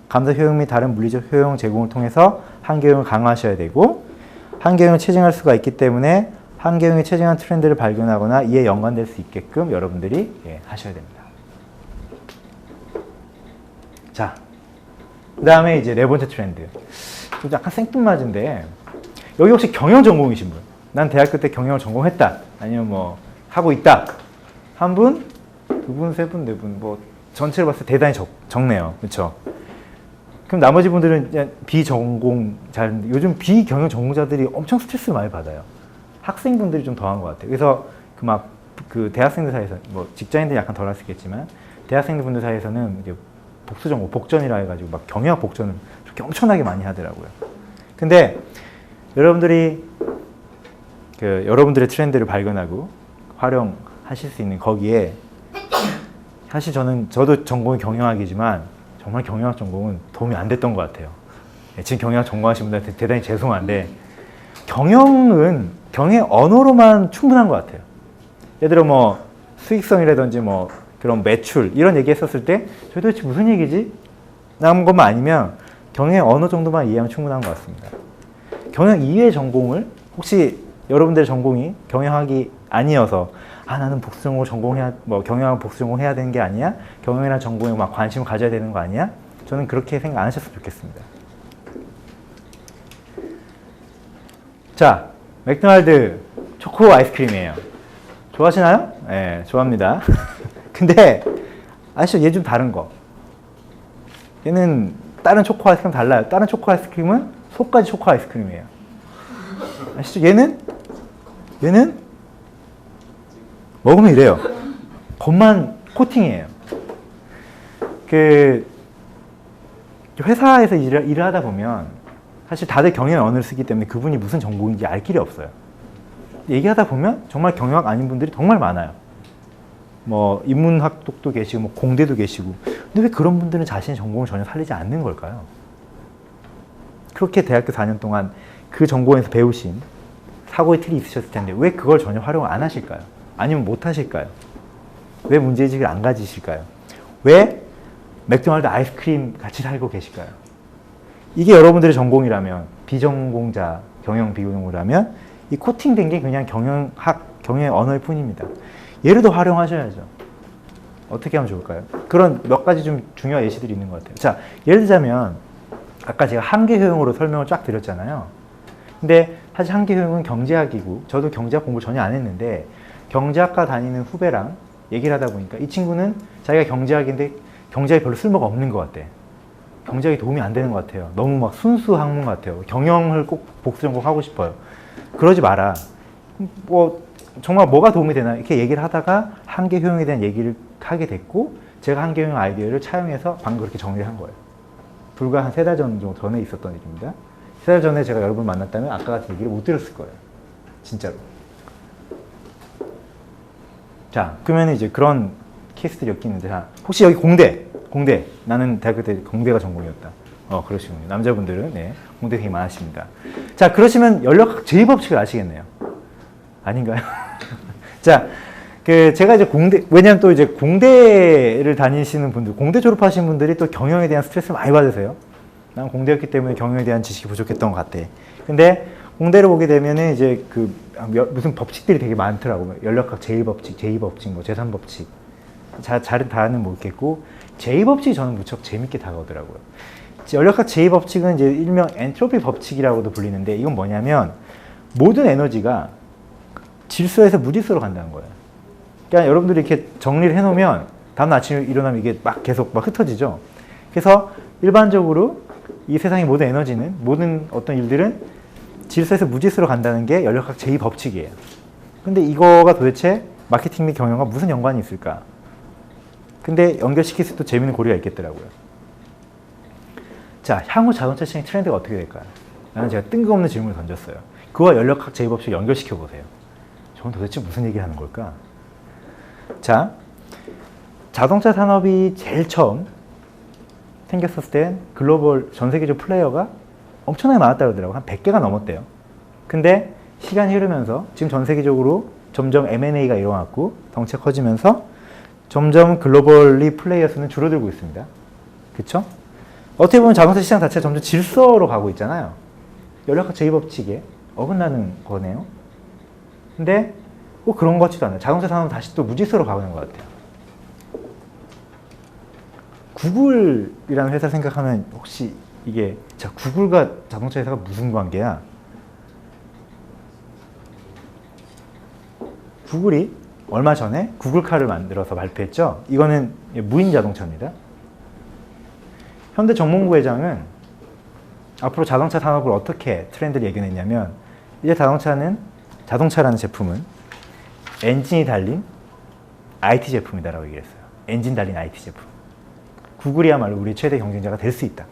감성 효용 및 다른 물리적 효용 제공을 통해서 한계 효용을 강화하셔야 되고 한계 효용을 체증할 수가 있기 때문에 한계 효용이 체증한 트렌드를 발견하거나 이에 연관될 수 있게끔 여러분들이 하셔야 됩니다. 자, 그 다음에 이제 네 번째 트렌드. 좀 약간 생뚱맞은데 여기 혹시 경영 전공이신 분? 난 대학교 때 경영을 전공했다. 아니면 뭐 하고 있다. 한 분, 두 분, 세 분, 네 분. 뭐 전체를 봤을 때 대단히 적네요. 그렇죠? 그럼 나머지 분들은 그냥 비전공자인데 요즘 비경영 전공자들이 엄청 스트레스를 많이 받아요. 학생분들이 좀 더한 것 같아요. 그래서 그 대학생들 사이에서 뭐 직장인들이 약간 덜 할 수 있겠지만 대학생들 분들 사이에서는 이제 복수전공, 복전이라 해가지고 막 경영학 복전을 그렇게 엄청나게 많이 하더라고요. 근데 여러분들이 여러분들의 트렌드를 발견하고 활용하실 수 있는 거기에 사실 저도 전공이 경영학이지만 정말 경영학 전공은 도움이 안 됐던 것 같아요. 지금 경영학 전공하시는 분들한테 대단히 죄송한데 경영은 경영의 언어로만 충분한 것 같아요. 예를 들어 뭐 수익성이라든지 뭐 그런 매출 이런 얘기 했었을 때 저희 도대체 무슨 얘기지? 라는 것만 아니면 경영의 언어 정도만 이해하면 충분한 것 같습니다. 경영 이외의 전공을 혹시 여러분들의 전공이 경영학이 아니어서 나는 복수 전공을 전공해야 경영학 복수 전공해야 되는 게 아니야? 경영이라는 전공에 막 관심을 가져야 되는 거 아니야? 저는 그렇게 생각 안 하셨으면 좋겠습니다. 자, 맥도날드 초코 아이스크림이에요. 좋아하시나요? 네, 좋아합니다. 근데 아시죠? 얘 좀 다른 거. 얘는 다른 초코 아이스크림 달라요. 다른 초코 아이스크림은 속까지 초코 아이스크림이에요. 아시죠? 얘는 먹으면 이래요. 겉만 코팅이에요. 회사에서 일을 하다 보면 사실 다들 경영의 언어를 쓰기 때문에 그분이 무슨 전공인지 알 길이 없어요. 얘기하다 보면 정말 경영학 아닌 분들이 정말 많아요. 뭐 인문학도 계시고 뭐 공대도 계시고. 근데 왜 그런 분들은 자신의 전공을 전혀 살리지 않는 걸까요? 그렇게 대학교 4년 동안 그 전공에서 배우신 사고의 틀이 있으셨을 텐데 왜 그걸 전혀 활용을 안 하실까요? 아니면 못 하실까요? 왜 문제의식을 안 가지실까요? 왜 맥도날드 아이스크림 같이 살고 계실까요? 이게 여러분들의 전공이라면, 비전공자, 경영 비전공이라면 이 코팅된 게 그냥 경영의 언어일 뿐입니다. 얘를 더 활용하셔야죠. 어떻게 하면 좋을까요? 그런 몇 가지 좀 중요한 예시들이 있는 것 같아요. 자, 예를 들자면 아까 제가 한계 효용으로 설명을 쫙 드렸잖아요. 근데 사실 한계 효용은 경제학이고 저도 경제학 공부를 전혀 안 했는데 경제학과 다니는 후배랑 얘기를 하다 보니까 이 친구는 자기가 경제학인데 경제학이 별로 쓸모가 없는 것 같아. 경제학이 도움이 안 되는 것 같아요. 너무 막 순수 학문 같아요. 경영을 꼭 복수 전공하고 싶어요. 그러지 마라. 뭐 정말 뭐가 도움이 되나 이렇게 얘기를 하다가 한계 효용에 대한 얘기를 하게 됐고 제가 한계 효용 아이디어를 차용해서 방금 그렇게 정리를 한 거예요. 불과 한 3달 정도 전에 있었던 일입니다. 3달 전에 제가 여러분 만났다면 아까 같은 얘기를 못 들었을 거예요. 진짜로. 자, 그러면 이제 그런 케이스들이 몇 개 있는데, 자, 혹시 여기 공대. 나는 대학교 때 공대가 전공이었다. 그러시군요. 남자분들은, 네, 공대 되게 많으십니다. 자, 그러시면 연력학 제2법칙을 아시겠네요. 아닌가요? 자, 제가 이제 왜냐면 또 이제 공대를 다니시는 분들, 공대 졸업하신 분들이 또 경영에 대한 스트레스를 많이 받으세요. 난 공대였기 때문에 경영에 대한 지식이 부족했던 것 같아. 근데 공대를 보게 되면은 이제 무슨 법칙들이 되게 많더라고요. 연력학 제1법칙, 제2법칙, 뭐 제3법칙. 다는 모르겠고, 제2법칙이 저는 무척 재밌게 다가오더라고요. 연력학 제2법칙은 이제 일명 엔트로피 법칙이라고도 불리는데, 이건 뭐냐면, 모든 에너지가 질소에서 무질소로 간다는 거예요. 그러니까 여러분들이 이렇게 정리를 해놓으면, 다음날 아침에 일어나면 이게 막 계속 막 흩어지죠. 그래서 일반적으로 이 세상의 모든 에너지는, 모든 어떤 일들은 질소에서 무질소로 간다는 게 연력학 제2법칙이에요. 근데 이거가 도대체 마케팅 및 경영과 무슨 연관이 있을까? 근데 연결시킬 수 또 재밌는 고리가 있겠더라고요. 자, 향후 자동차 시장 트렌드가 어떻게 될까요? 나는 제가 뜬금없는 질문을 던졌어요. 그와 연력학 제2법칙을 연결시켜 보세요. 저는 도대체 무슨 얘기를 하는 걸까? 자, 자동차 산업이 제일 처음 생겼었을 땐 글로벌 전 세계적 플레이어가 엄청나게 많았다고 그러더라고요. 한 100개가 넘었대요. 근데 시간이 흐르면서 지금 전 세계적으로 점점 M&A가 일어났고 덩치가 커지면서 점점 글로벌리 플레이어 수는 줄어들고 있습니다. 그쵸? 어떻게 보면 자동차 시장 자체가 점점 질서로 가고 있잖아요. 연력학 제2법칙에 어긋나는 거네요. 근데 꼭 그런 것 같지도 않아요. 자동차 산업은 다시 또 무질서로 가는 것 같아요. 구글이라는 회사 생각하면 혹시 이게 자 구글과 자동차 회사가 무슨 관계야? 구글이 얼마 전에 구글카를 만들어서 발표했죠. 이거는 무인 자동차입니다. 현대정몽구 회장은 앞으로 자동차 산업을 어떻게 트렌드를 예견했냐면 이제 자동차라는 제품은 엔진이 달린 IT 제품이다라고 얘기했어요. 엔진 달린 IT 제품. 구글이야말로 우리의 최대 경쟁자가 될 수 있다.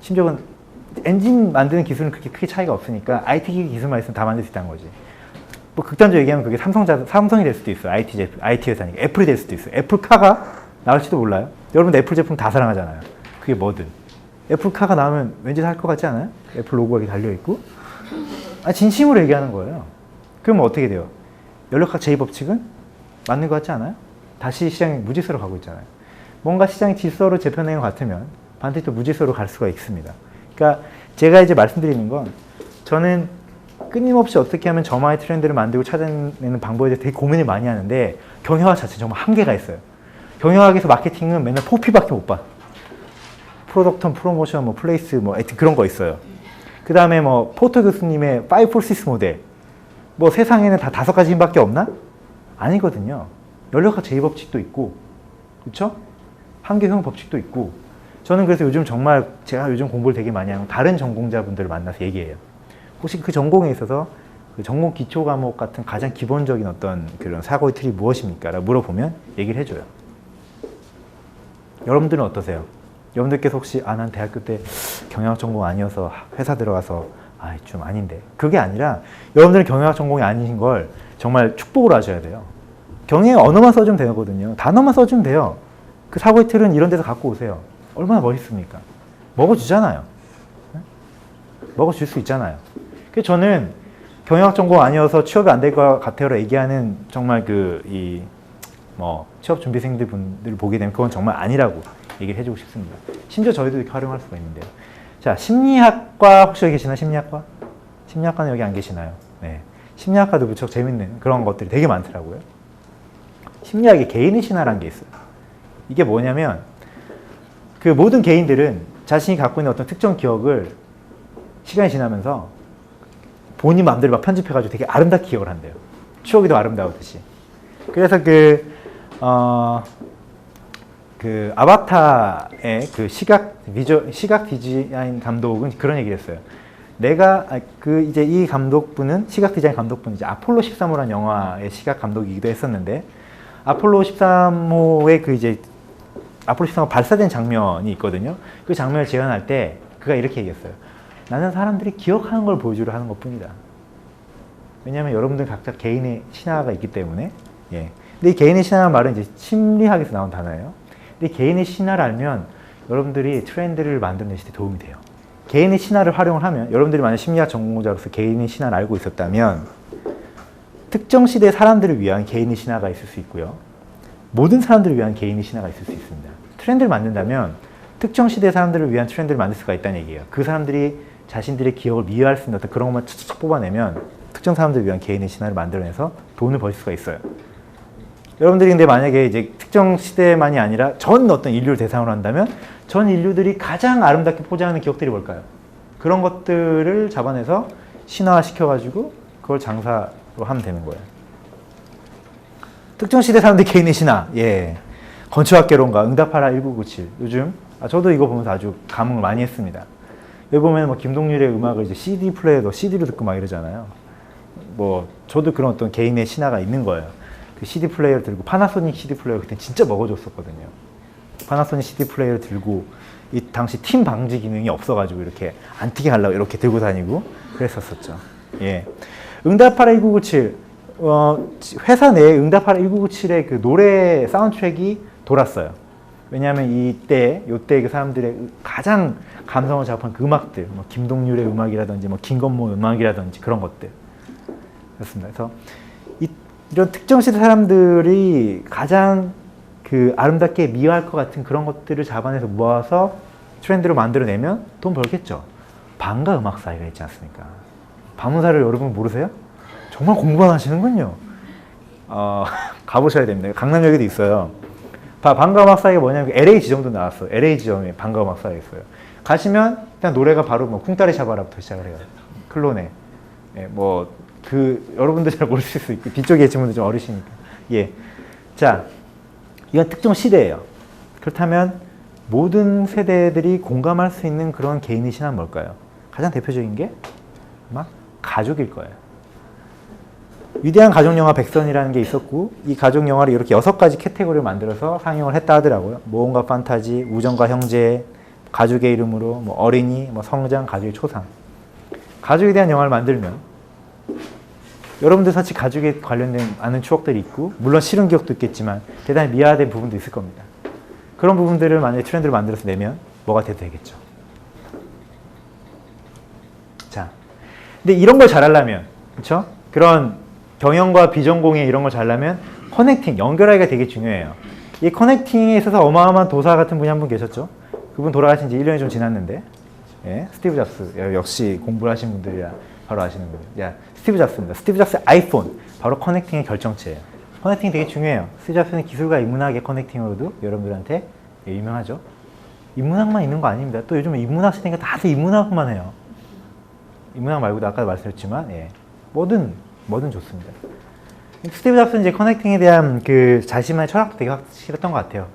심지어는 엔진 만드는 기술은 그렇게 크게 차이가 없으니까 IT 기술만 있으면 다 만들 수 있다는 거지. 뭐 극단적으로 얘기하면 그게 삼성이 될 수도 있어요. IT 회사니까. 애플이 될 수도 있어요. 애플카가 나올지도 몰라요. 여러분들 애플 제품 다 사랑하잖아요. 그게 뭐든. 애플카가 나오면 왠지 살 것 같지 않아요? 애플 로고가 이렇게 달려있고. 진심으로 얘기하는 거예요. 그러면 어떻게 돼요? 연력학 제2법칙은 맞는 것 같지 않아요? 다시 시장이 무질서로 가고 있잖아요. 뭔가 시장이 질서로 재편된 것 같으면 반드시 또 무질서로 갈 수가 있습니다. 그러니까 제가 이제 말씀드리는 건 저는 끊임없이 어떻게 하면 저만의 트렌드를 만들고 찾아내는 방법에 대해 되게 고민을 많이 하는데 경영학 자체는 정말 한계가 있어요. 경영학에서 마케팅은 맨날 포피밖에 못 봐. 프로덕션, 프로모션, 뭐 플레이스, 뭐 그런 거 있어요. 그 다음에 뭐 포터 교수님의 5 4 모델. 뭐 세상에는 다 5가지 힘밖에 없나? 아니거든요. 연력학 제2법칙도 있고, 그렇죠? 한계형 법칙도 있고. 저는 그래서 요즘 정말 제가 요즘 공부를 되게 많이 하고 다른 전공자분들을 만나서 얘기해요. 혹시 그 전공에 있어서 그 전공 기초 과목 같은 가장 기본적인 어떤 그런 사고의 틀이 무엇입니까? 라고 물어보면 얘기를 해줘요. 여러분들은 어떠세요? 여러분들께서 혹시 난 대학교 때 경영학 전공 아니어서 회사 들어가서 좀 아닌데. 그게 아니라 여러분들은 경영학 전공이 아닌 걸 정말 축복으로 하셔야 돼요. 경영의 언어만 써주면 되거든요. 단어만 써주면 돼요. 그 사고의 틀은 이런 데서 갖고 오세요. 얼마나 멋있습니까? 먹어주잖아요. 먹어줄 수 있잖아요. 그래서 저는 경영학 전공 아니어서 취업이 안 될 것 같아요라고 얘기하는 정말 취업 준비생들 분들을 보게 되면 그건 정말 아니라고 얘기를 해주고 싶습니다. 심지어 저희도 이렇게 활용할 수가 있는데요. 자, 심리학과 혹시 여기 계시나요? 심리학과? 심리학과는 여기 안 계시나요? 네. 심리학과도 무척 재밌는 그런 것들이 되게 많더라고요. 심리학에 개인의 신화라는 게 있어요. 이게 뭐냐면 그 모든 개인들은 자신이 갖고 있는 어떤 특정 기억을 시간이 지나면서 본인 마음대로 막 편집해가지고 되게 아름답게 기억을 한대요. 추억이 더 아름다우듯이. 그래서 그 아바타의 그 시각 디자인 감독은 그런 얘기를 했어요. 이제 이 감독분은 시각 디자인 감독분은 이제 아폴로 13호라는 영화의 시각 감독이기도 했었는데, 아폴로 13호의 그 이제 아폴로 13호 발사된 장면이 있거든요. 그 장면을 재현할 때 그가 이렇게 얘기했어요. 나는 사람들이 기억하는 걸 보여주려 하는 것뿐이다. 왜냐하면 여러분들 각자 개인의 신화가 있기 때문에. 예. 근데 이 개인의 신화라는 말은 이제 심리학에서 나온 단어예요. 근데 개인의 신화를 알면 여러분들이 트렌드를 만들어내실 때 도움이 돼요. 개인의 신화를 활용을 하면, 여러분들이 만약 심리학 전공자로서 개인의 신화를 알고 있었다면 특정 시대의 사람들을 위한 개인의 신화가 있을 수 있고요. 모든 사람들을 위한 개인의 신화가 있을 수 있습니다. 트렌드를 만든다면 특정 시대의 사람들을 위한 트렌드를 만들 수가 있다는 얘기예요. 그 사람들이 자신들의 기억을 미화할 수 있는 어떤 그런 것만 척척 뽑아내면 특정 사람들을 위한 개인의 신화를 만들어내서 돈을 벌 수가 있어요. 여러분들이 근데 만약에 이제 특정 시대만이 아니라 전 어떤 인류를 대상으로 한다면 전 인류들이 가장 아름답게 포장하는 기억들이 뭘까요? 그런 것들을 잡아내서 신화시켜가지고 그걸 장사로 하면 되는 거예요. 특정 시대 사람들 개인의 신화. 예. 건축학개론가 응답하라 1997. 요즘 저도 이거 보면서 아주 감흥을 많이 했습니다. 여기 보면 뭐 김동률의 음악을 이제 CD 플레이어도 CD로 듣고 막 이러잖아요. 뭐 저도 그런 어떤 개인의 신화가 있는 거예요. 그 CD 플레이어를 들고, 파나소닉 CD 플레이어 그때 진짜 먹어줬었거든요. 파나소닉 CD 플레이어를 들고, 이 당시 팀 방지 기능이 없어가지고 이렇게 안 튀게 하려고 이렇게 들고 다니고 그랬었었죠. 예. 응답하라 1997. 회사 내에 응답하라 1997의 그 노래 사운드트랙이 돌았어요. 왜냐하면 요때 그 사람들의 가장 감성을 자극한 그 음악들, 뭐 김동률의 음악이라든지, 뭐 김건모 음악이라든지 그런 것들. 그렇습니다. 그래서 이런 특정 시대 사람들이 가장 그 아름답게 미화할 것 같은 그런 것들을 잡아내서 모아서 트렌드로 만들어내면 돈 벌겠죠. 방가 음악사회가 있지 않습니까? 방문사를 여러분 모르세요? 정말 공부만 하시는군요. 가보셔야 됩니다. 강남역에도 있어요. 방가 음악사회가 뭐냐면 LA 지점도 나왔어요. LA 지점에 방가 음악사회가 있어요. 가시면 그냥 노래가 바로 뭐 쿵따리 샤바라부터 시작을 해요. 클로네. 예, 여러분들 잘 모를 수 있고 뒤쪽에 계신 분들 좀 어리시니까. 예. 자, 이건 특정 시대예요. 그렇다면 모든 세대들이 공감할 수 있는 그런 개인의 신화는 뭘까요? 가장 대표적인 게 아마 가족일 거예요. 위대한 가족영화 백선이라는 게 있었고, 이 가족영화를 이렇게 6가지 캐테고리를 만들어서 상영을 했다 하더라고요. 모험과 판타지, 우정과 형제, 가족의 이름으로, 뭐 어린이, 뭐 성장, 가족의 초상. 가족에 대한 영화를 만들면 여러분들 사실 가족에 관련된 많은 추억들이 있고, 물론 싫은 기억도 있겠지만 대단히 미화된 부분도 있을 겁니다. 그런 부분들을 만약에 트렌드를 만들어서 내면 뭐가 돼도 되겠죠. 자, 근데 이런 걸 잘하려면, 그렇죠? 그런 경영과 비전공에 이런 걸 잘하려면 커넥팅, 연결하기가 되게 중요해요. 이 커넥팅에 있어서 어마어마한 도사 같은 분이 한 분 계셨죠? 그분 돌아가신 지 1년이 좀 지났는데, 예? 스티브 잡스. 역시 공부를 하신 분들이라 바로 아시는 거예요. 스티브 잡스입니다. 스티브 잡스의 아이폰. 바로 커넥팅의 결정체예요. 커넥팅 되게 중요해요. 스티브 잡스는 기술과 인문학의 커넥팅으로도 여러분들한테 유명하죠. 인문학만 있는 거 아닙니다. 또 요즘은 인문학 시대니까 다들 인문학만 해요. 인문학 말고도 아까 말씀드렸지만, 예. 뭐든 좋습니다. 스티브 잡스는 이제 커넥팅에 대한 그 자신만의 철학도 되게 확실했던 것 같아요.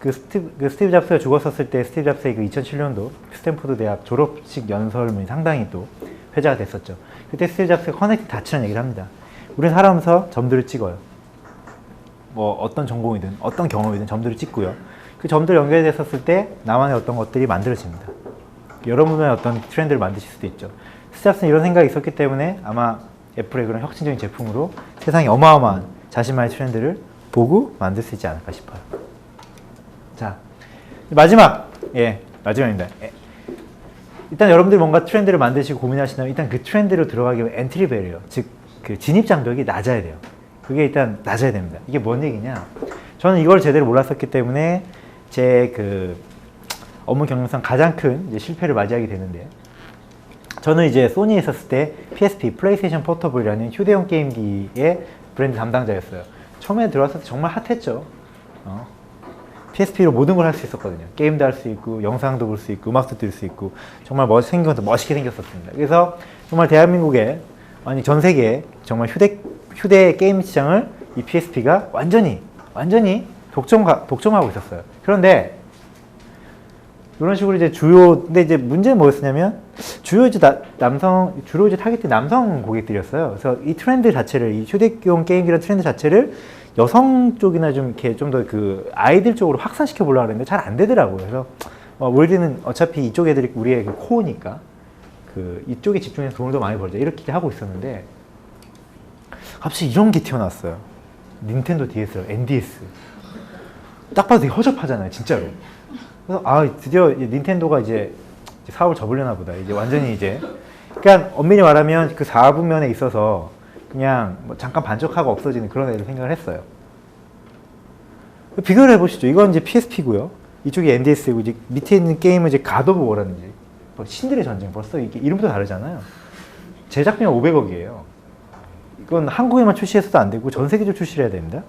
스티브 잡스가 죽었었을 때 스티브 잡스의 그 2007년도 스탠포드 대학 졸업식 연설문이 상당히 또 회자가 됐었죠. 그때 스티브 잡스가 커넥팅 다치는 얘기를 합니다. 우리는 살아오면서 점들을 찍어요. 뭐 어떤 전공이든 어떤 경험이든 점들을 찍고요. 그 점들 연결됐었을 때 나만의 어떤 것들이 만들어집니다. 여러분의 어떤 트렌드를 만드실 수도 있죠. 스티브 잡스는 이런 생각이 있었기 때문에 아마 애플의 그런 혁신적인 제품으로 세상에 어마어마한 자신만의 트렌드를 보고 만들 수 있지 않을까 싶어요. 자, 마지막입니다. 일단 여러분들이 뭔가 트렌드를 만드시고 고민하시면 일단 그 트렌드로 들어가기 위해 엔트리 베리어, 즉 그 진입 장벽이 낮아야 돼요. 그게 일단 낮아야 됩니다. 이게 뭔 얘기냐? 저는 이걸 제대로 몰랐었기 때문에 제 그 업무 경력상 가장 큰 이제 실패를 맞이하게 되는데, 저는 이제 소니에 있었을 때 PSP, 플레이스테이션 포터블이라는 휴대용 게임기의 브랜드 담당자였어요. 처음에 들어왔을 때 정말 핫했죠. PSP로 모든 걸 할 수 있었거든요. 게임도 할 수 있고, 영상도 볼 수 있고, 음악도 들을 수 있고, 정말 생긴 것도 멋있게 생겼었습니다. 그래서 정말 대한민국에, 아니 전 세계에 정말 휴대 게임 시장을 이 PSP가 완전히 독점하고 있었어요. 그런데 이런 식으로 이제 근데 이제 문제는 뭐였냐면 주로 이제 타겟이 남성 고객들이었어요. 그래서 이 트렌드 자체를, 이 휴대용 게임기라는 트렌드 자체를 여성 쪽이나 좀 이렇게 좀 더 그 아이들 쪽으로 확산시켜 보려고 했는데 잘 안 되더라고요. 그래서 우리는 어차피 이쪽 애들이 우리의 그 코어니까 그 이쪽에 집중해서 돈을 더 많이 벌자 이렇게 하고 있었는데 갑자기 이런 게 튀어나왔어요. 닌텐도 DS, NDS. 딱 봐도 되게 허접하잖아요, 진짜로. 그래서 드디어 닌텐도가 이제 사업을 접으려나 보다. 이제 완전히 이제. 그러니까 엄밀히 말하면 그 사부면에 있어서 그냥 뭐 잠깐 반쪽하고 없어지는 그런 애들 생각을 했어요. 비교를 해보시죠. 이건 이제 PSP고요. 이쪽이 NDS고 이제 밑에 있는 게임은 이제 갓 오브 워라든지 신들의 전쟁, 벌써 이게 이름부터 다르잖아요. 제작비는 500억이에요. 이건 한국에만 출시해서도 안 되고 전 세계적으로 출시를 해야 됩니다.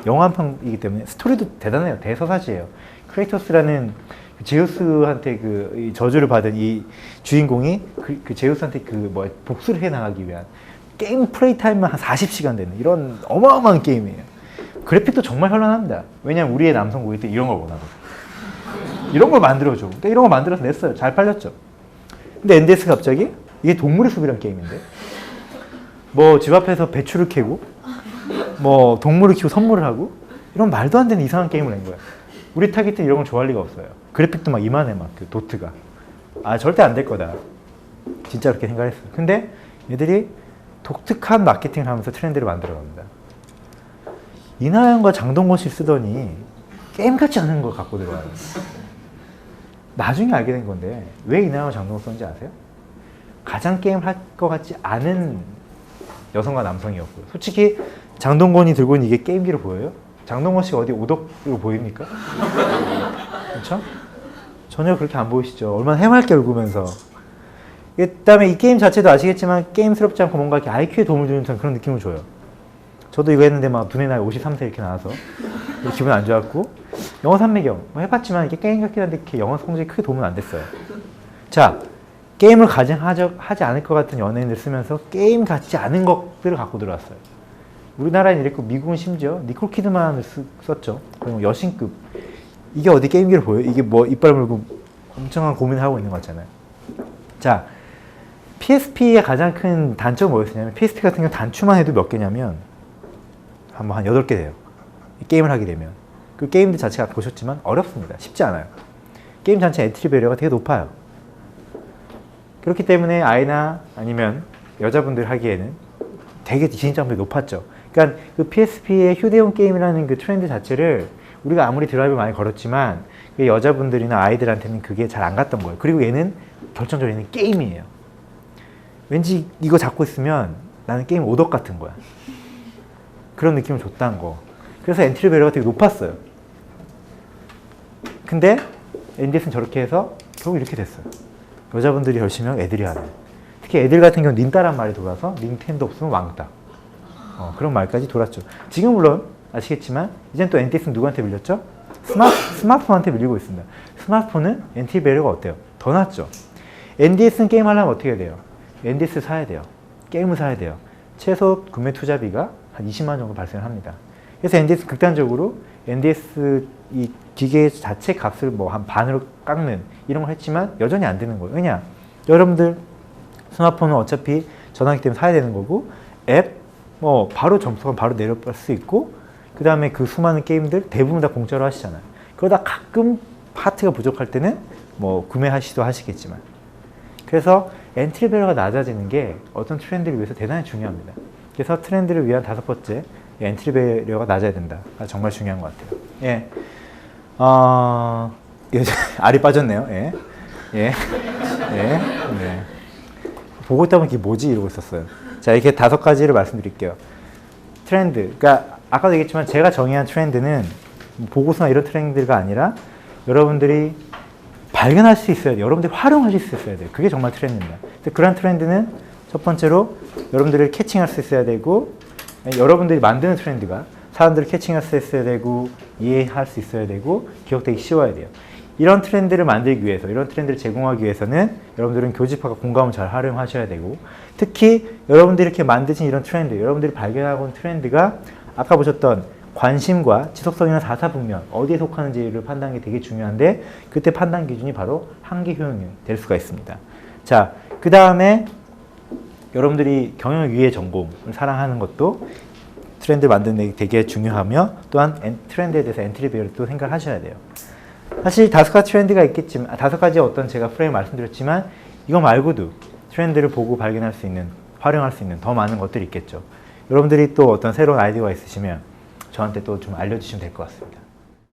영화 한 편이기 때문에 스토리도 대단해요. 대서사시예요. 크레이토스라는 제우스한테 이 저주를 받은 이 주인공이 그 제우스한테 복수를 해 나가기 위한 게임 플레이 타임만 한 40시간 되는 이런 어마어마한 게임이에요. 그래픽도 정말 현란합니다. 왜냐면 우리의 남성 고객들이 이런 걸 원하거든요. 이런 걸 만들어줘. 그러니까 이런 거 만들어서 냈어요. 잘 팔렸죠. 근데 NDS 갑자기 이게 동물의 숲이란 게임인데 뭐 집 앞에서 배추를 캐고 뭐 동물을 키우고 선물을 하고 이런 말도 안 되는 이상한 게임을 낸 거야. 우리 타깃은 이런 걸 좋아할 리가 없어요. 그래픽도 막 이만해 막 그 도트가. 절대 안 될 거다. 진짜 그렇게 생각을 했어요. 근데 얘들이 독특한 마케팅을 하면서 트렌드를 만들어 갑니다. 이나영과 장동건 씨 쓰더니 게임 같지 않은 걸 갖고 들어와요. 나중에 알게 된 건데 왜 이나영과 장동건 썼는지 아세요? 가장 게임을 할 것 같지 않은 여성과 남성이었고요. 솔직히 장동건이 들고 있는 이게 게임기로 보여요? 장동건 씨가 어디 오덕으로 보입니까? 그렇죠? 전혀 그렇게 안 보이시죠? 얼마나 해맑게 울으면서. 그 다음에 이 게임 자체도 아시겠지만 게임스럽지 않고 뭔가 이렇게 IQ에 도움을 주는 그런 느낌을 줘요. 저도 이거 했는데 막 두뇌 나이 53세 이렇게 나와서 기분 안 좋았고 영어 산매경 해봤지만 이게 게임 같긴 한데 이렇게 영어 성적이 크게 도움은 안 됐어요. 자, 게임을 하지 않을 것 같은 연예인들 쓰면서 게임 같지 않은 것들을 갖고 들어왔어요. 우리나라는 이랬고 미국은 심지어 니콜 키드만을 썼죠. 그리고 여신급. 이게 어디 게임기로 보여요? 이게 뭐 이빨 물고 엄청난 고민을 하고 있는 거잖아요. 자, PSP의 가장 큰 단점은 뭐였냐면 PSP 같은 경우 단추만 해도 몇 개냐면 한 8개 돼요. 게임을 하게 되면. 그 게임들 자체가 보셨지만 어렵습니다. 쉽지 않아요. 게임 자체 엔트리 배리어가 되게 높아요. 그렇기 때문에 아이나 아니면 여자분들 하기에는 되게 진입장벽이 높았죠. 그러니까 그 PSP의 휴대용 게임이라는 그 트렌드 자체를 우리가 아무리 드라이브 많이 걸었지만 그 여자분들이나 아이들한테는 그게 잘 안 갔던 거예요. 그리고 얘는 결정적으로 얘는 게임이에요. 왠지 이거 잡고 있으면 나는 게임 오덕 같은 거야. 그런 느낌을 줬다는 거. 그래서 엔트리 배리어가 되게 높았어요. 근데 NDS는 저렇게 해서 결국 이렇게 됐어요. 여자분들이 열심히 하고 애들이 하는. 특히 애들 같은 경우는 닌따란 말이 돌아서 닌텐도 없으면 왕따. 그런 말까지 돌았죠. 지금 물론 아시겠지만 이젠 또 NDS는 누구한테 밀렸죠? 스마트폰한테 밀리고 있습니다. 스마트폰은 엔트리 배리어가 어때요? 더 낮죠. NDS는 게임 하려면 어떻게 해야 돼요? NDS 사야 돼요. 게임을 사야 돼요. 최소 구매 투자비가 한 20만 원 정도 발생합니다. 그래서 NDS 극단적으로 NDS 이 기계 자체 값을 뭐 한 반으로 깎는 이런 걸 했지만 여전히 안 되는 거예요. 왜냐? 여러분들 스마트폰은 어차피 전화기 때문에 사야 되는 거고 앱 뭐 바로 점수가 바로 내려갈 수 있고 그 다음에 그 수많은 게임들 대부분 다 공짜로 하시잖아요. 그러다 가끔 파트가 부족할 때는 뭐 구매하시도 하시겠지만 그래서 엔트리 배리어가 낮아지는 게 어떤 트렌드를 위해서 대단히 중요합니다. 그래서 트렌드를 위한 5번째 엔트리 배리어가 낮아야 된다. 정말 중요한 것 같아요. 예. 알이 빠졌네요. 예. 예. 예. 네. 보고 있다 보면 이게 뭐지? 이러고 있었어요. 자, 이렇게 5가지를 말씀드릴게요. 트렌드. 그러니까, 아까도 얘기했지만 제가 정의한 트렌드는 보고서나 이런 트렌드가 아니라 여러분들이 발견할 수 있어야 돼요. 여러분들이 활용하실 수 있어야 돼요. 그게 정말 트렌드입니다. 그런 트렌드는 첫 번째로 여러분들을 캐칭할 수 있어야 되고, 여러분들이 만드는 트렌드가 사람들을 캐칭할 수 있어야 되고, 이해할 수 있어야 되고, 기억되기 쉬워야 돼요. 이런 트렌드를 만들기 위해서, 이런 트렌드를 제공하기 위해서는 여러분들은 교집합과 공감을 잘 활용하셔야 되고, 특히 여러분들이 이렇게 만드신 이런 트렌드, 여러분들이 발견하고 온 트렌드가 아까 보셨던 관심과 지속성이나 사사분면 어디에 속하는지를 판단하는 게 되게 중요한데 그때 판단 기준이 바로 한계 효용이 될 수가 있습니다. 자, 그 다음에 여러분들이 경영 위의 전공을 사랑하는 것도 트렌드 만드는 데 되게 중요하며 또한 트렌드에 대해서 엔트리 배열을 또 생각하셔야 돼요. 사실 5가지 트렌드가 있겠지만 5가지 어떤 제가 프레임 말씀드렸지만 이거 말고도 트렌드를 보고 발견할 수 있는 활용할 수 있는 더 많은 것들이 있겠죠. 여러분들이 또 어떤 새로운 아이디어가 있으시면 저한테 또 좀 알려주시면 될 것 같습니다.